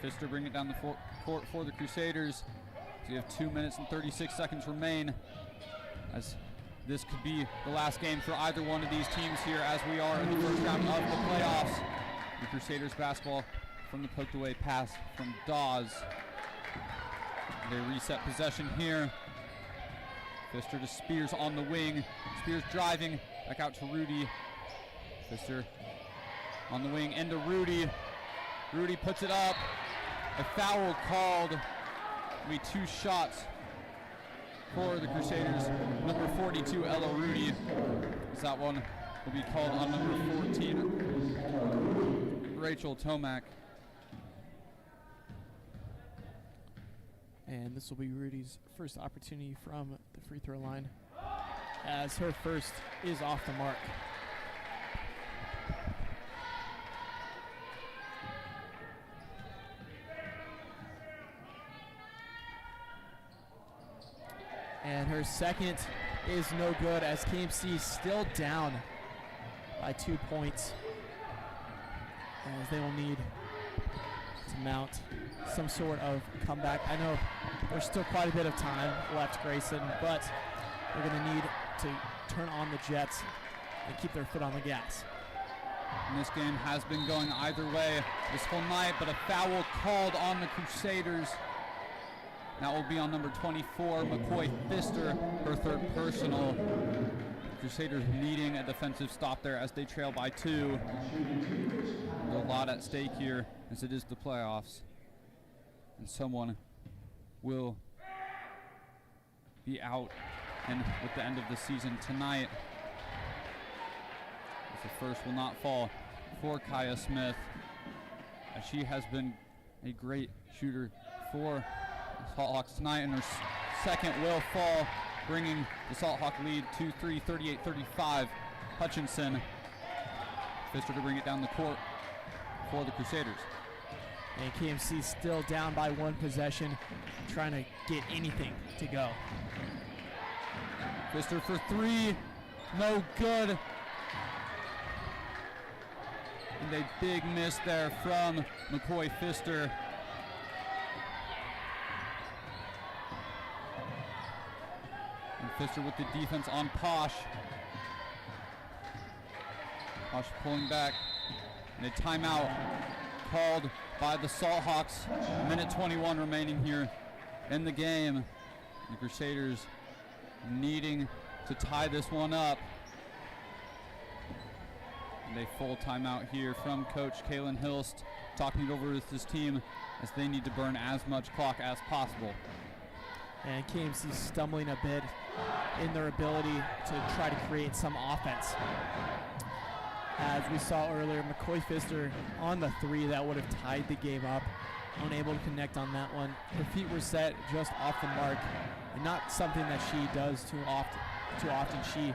Pfister bring it down the court for the Crusaders. So you have 2 minutes and 36 seconds remain, as this could be the last game for either one of these teams here, as we are in the first round of the playoffs. The Crusaders basketball from the poked away pass from Dawes. They reset possession here. Pfister to Spears on the wing. Spears driving back out to Rudy. Pfister on the wing into Rudy. Rudy puts it up. A foul called. It'll be 2 shots for the Crusaders. Number 42, Ella Rudy. As that one will be called on number 14, Rachel Tomac. And this will be Rudy's first opportunity from the free throw line, as her first is off the mark. And her second is no good, as KMC still down by 2 points, as they will need to mount some sort of comeback. I know there's still quite a bit of time left, Grayson, but they're going to need to turn on the Jets and keep their foot on the gas. And this game has been going either way this whole night, but a foul called on the Crusaders. That will be on number 24, McCoy Pfister, her 3rd personal. Crusaders needing a defensive stop there as they trail by 2. There's a lot at stake here, as it is the playoffs. And someone will be out and with the end of the season tonight. As the first will not fall for Kaya Smith, as she has been a great shooter for the Salt Hawks tonight, and her second will fall, bringing the Salt Hawk lead to 38-35. Hutchinson. Pfister to bring it down the court for the Crusaders. And KMC still down by 1 possession, trying to get anything to go. Pfister for 3, no good. And a big miss there from McCoy Pfister. And Pfister with the defense on Posh. Posh pulling back. And a timeout called by the Salt Hawks. Minute 21 remaining here in the game. The Crusaders needing to tie this one up. And a full timeout here from Coach Kaylin Hilst, talking it over with his team, as they need to burn as much clock as possible. And KMC stumbling a bit in their ability to try to create some offense. As we saw earlier, McCoy Pfister on the 3 that would have tied the game up, unable to connect on that one. Her feet were set just off the mark, and not something that she does too often. She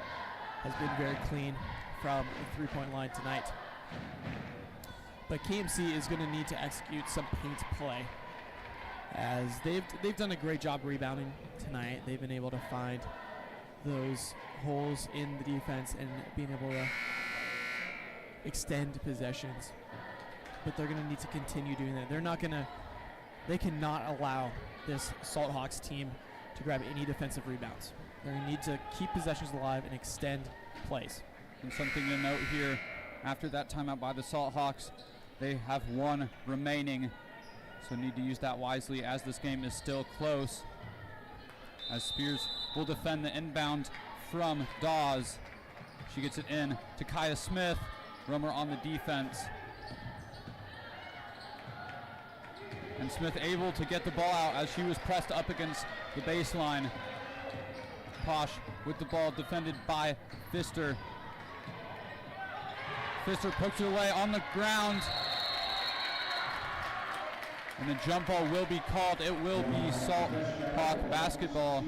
has been very clean from the 3-point line tonight. But KMC is going to need to execute some paint play, as they've done a great job rebounding tonight. They've been able to find those holes in the defense and being able to extend possessions. But they're going to need to continue doing that. They cannot allow this Salt Hawks team to grab any defensive rebounds. They're going to need to keep possessions alive and extend plays. And something to note here, after that timeout by the Salt Hawks, they have 1 remaining, so need to use that wisely, as this game is still close. As Spears will defend the inbound from Dawes. She gets it in to Kaya Smith. Romer on the defense. And Smith able to get the ball out as she was pressed up against the baseline. Posh with the ball, defended by Pfister. Pfister pokes it away on the ground. And the jump ball will be called. It will be Salt Hawk basketball,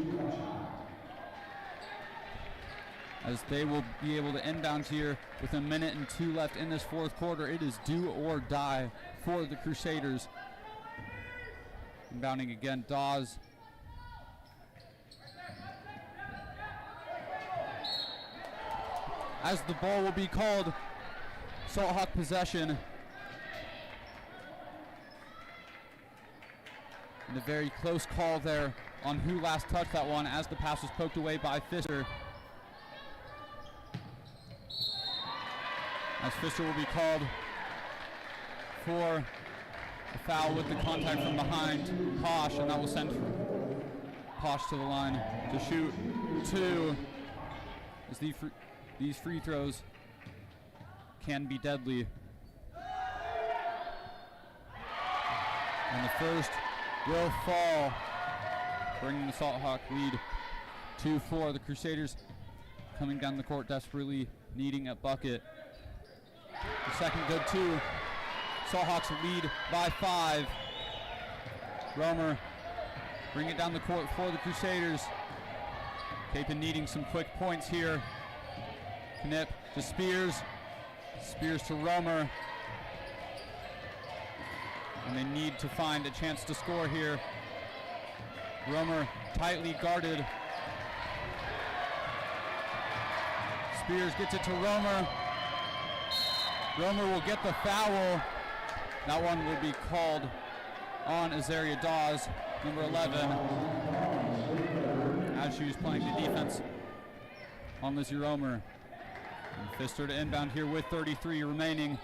as they will be able to inbound here with 1:02 left in this fourth quarter. It is do or die for the Crusaders. Inbounding again, Dawes. As the ball will be called, Salt Hawk possession. And a very close call there on who last touched that one, as the pass was poked away by Pfister. As Pfister will be called for a foul with the contact from behind Posh, and that will send Posh to the line to shoot two. As these free throws can be deadly. And the first will fall, bringing the Salt Hawk lead 2-4. The Crusaders coming down the court desperately needing a bucket. The second good too. Salt Hawks lead by 5. Romer bring it down the court for the Crusaders. Kapaun needing some quick points here. Knipp to Spears. Spears to Romer. And they need to find a chance to score here. Romer tightly guarded. Spears gets it to Romer. Romer will get the foul. That one will be called on Azaria Dawes, number 11, as she was playing the defense on Lizzie Romer. And Pfister to inbound here with 33 remaining.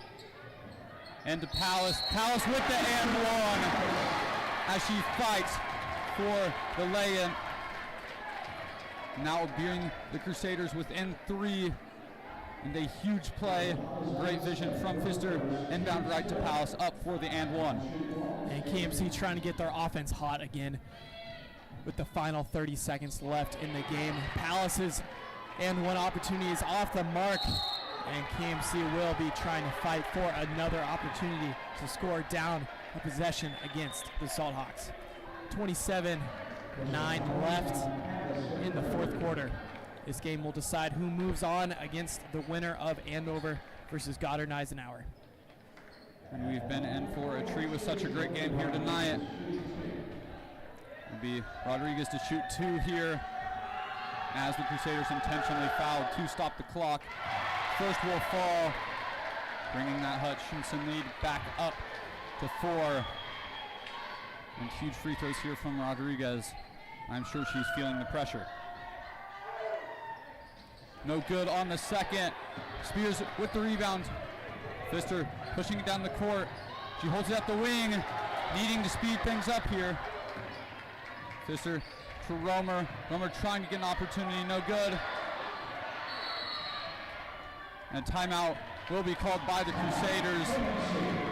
And to Palace. Palace with the and one as she fights for the lay-in. Now bring the Crusaders within 3. And a huge play, great vision from Pfister, inbound right to Palace, up for the and one. And KMC trying to get their offense hot again with the final 30 seconds left in the game. Palace's and one opportunity is off the mark, and KMC will be trying to fight for another opportunity to score down a possession against the Salt Hawks. 27-9 left in the fourth quarter. This game will decide who moves on against the winner of Andover versus Goddard-Eisenhower. And we've been in for a treat with such a great game here tonight. It'll be Rodriguez to shoot 2 here, as the Crusaders intentionally fouled to stop the clock. First will fall, bringing that Hutchinson lead back up to 4. And huge free throws here from Rodriguez. I'm sure she's feeling the pressure. No good on the second. Spears with the rebound. Pfister pushing it down the court. She holds it at the wing, needing to speed things up here. Pfister to Romer. Romer trying to get an opportunity, no good. And a timeout will be called by the Crusaders.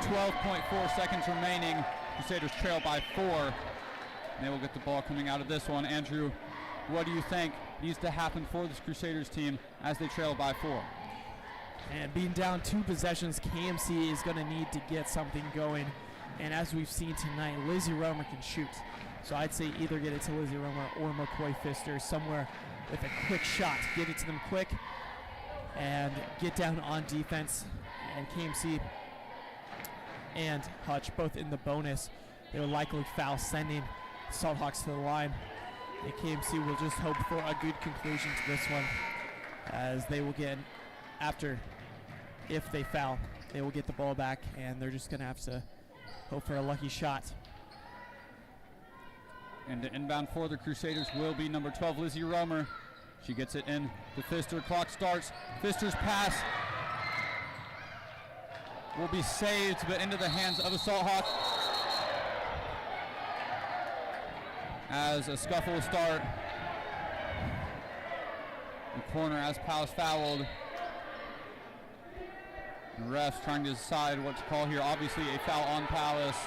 12.4 seconds remaining. Crusaders trail by 4. And they will get the ball coming out of this one. Andrew, what do you think needs to happen for this Crusaders team as they trail by 4? And being down 2 possessions, KMC is going to need to get something going. And as we've seen tonight, Lizzie Romer can shoot. So I'd say either get it to Lizzie Romer or McCoy Pfister somewhere with a quick shot. Get it to them quick and get down on defense. And KMC and Hutch both in the bonus. They will likely foul, sending Salt Hawks to the line. And KMC will just hope for a good conclusion to this one, as they will get, after, if they foul, they will get the ball back, and they're just going to have to hope for a lucky shot. And the inbound for the Crusaders will be number 12, Lizzie Romer. She gets it in to Pfister. Clock starts. Pfister's pass will be saved, but into the hands of a Salt Hawk, as a scuffle will start. The corner as Palace fouled. The refs trying to decide what to call here. Obviously a foul on Palace,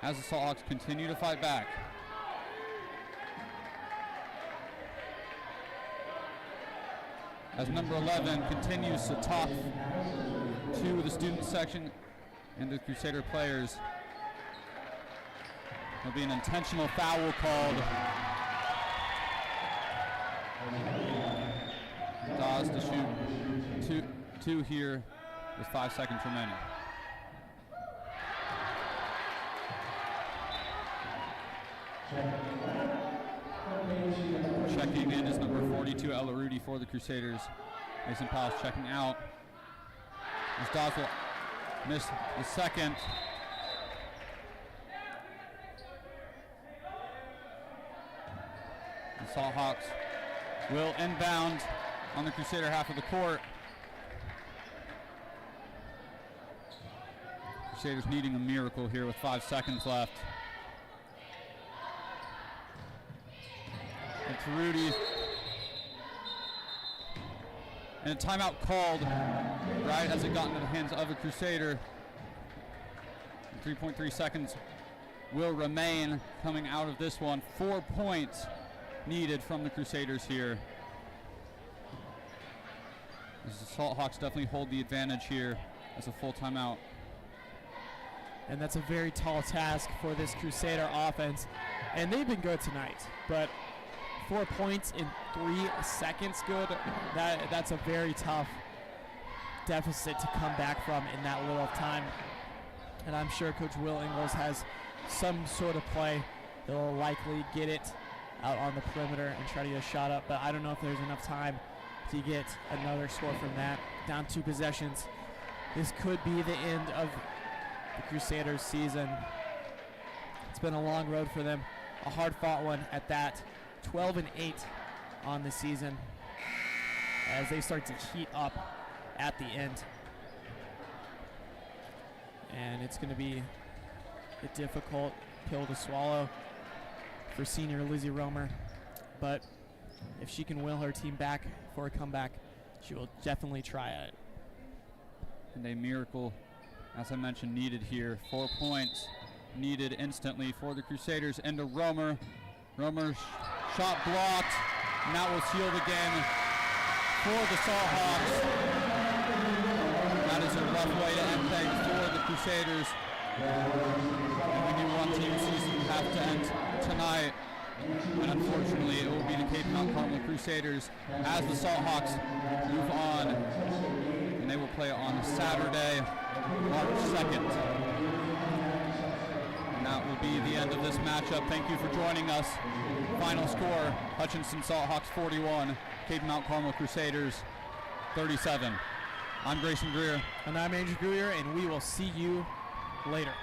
as the Salt Hawks continue to fight back. As number 11 continues to talk to the student section into Crusader players. There'll be an intentional foul called. Dawes to shoot two here with 5 seconds remaining. Checking in is number 42, Ella Rudy for the Crusaders. Mason Powell's checking out. As Dawes will miss the second. The Salt Hawks will inbound on the Crusader half of the court. Crusaders needing a miracle here with 5 seconds left. And to Rudy. And a timeout called right as it got into the hands of a Crusader. 3.3 seconds will remain coming out of this one. 4 points needed from the Crusaders here. As the Salt Hawks definitely hold the advantage here as a full timeout. And that's a very tall task for this Crusader offense. And they've been good tonight, but 4 points in 3 seconds good, that's a very tough deficit to come back from in that little of time. And I'm sure Coach Will Ingles has some sort of play that will likely get it out on the perimeter and try to get a shot up, but I don't know if there's enough time to get another score from that. Down 2 possessions. This could be the end of the Crusaders season. It's been a long road for them, a hard-fought one at that. 12-8 on the season as they start to heat up at the end. And it's going to be a difficult pill to swallow for senior Lizzie Romer, but if she can will her team back for a comeback, she will definitely try it. And a miracle, as I mentioned, needed here. 4 points needed instantly for the Crusaders. Into Romer. Romer's shot blocked, and that will seal the game for the Salt Hawks. That is a rough way to end things for the Crusaders. And we knew one team season would have to end tonight. And unfortunately, it will be the Cape Mount Carmel Crusaders as the Salt Hawks move on. And they will play on Saturday, March 2nd. And that will be the end of this matchup. Thank you for joining us. Final score, Hutchinson Salt Hawks 41, Cape Mount Carmel Crusaders 37. I'm Grayson Greer. And I'm Andrew Greer, and we will see you later.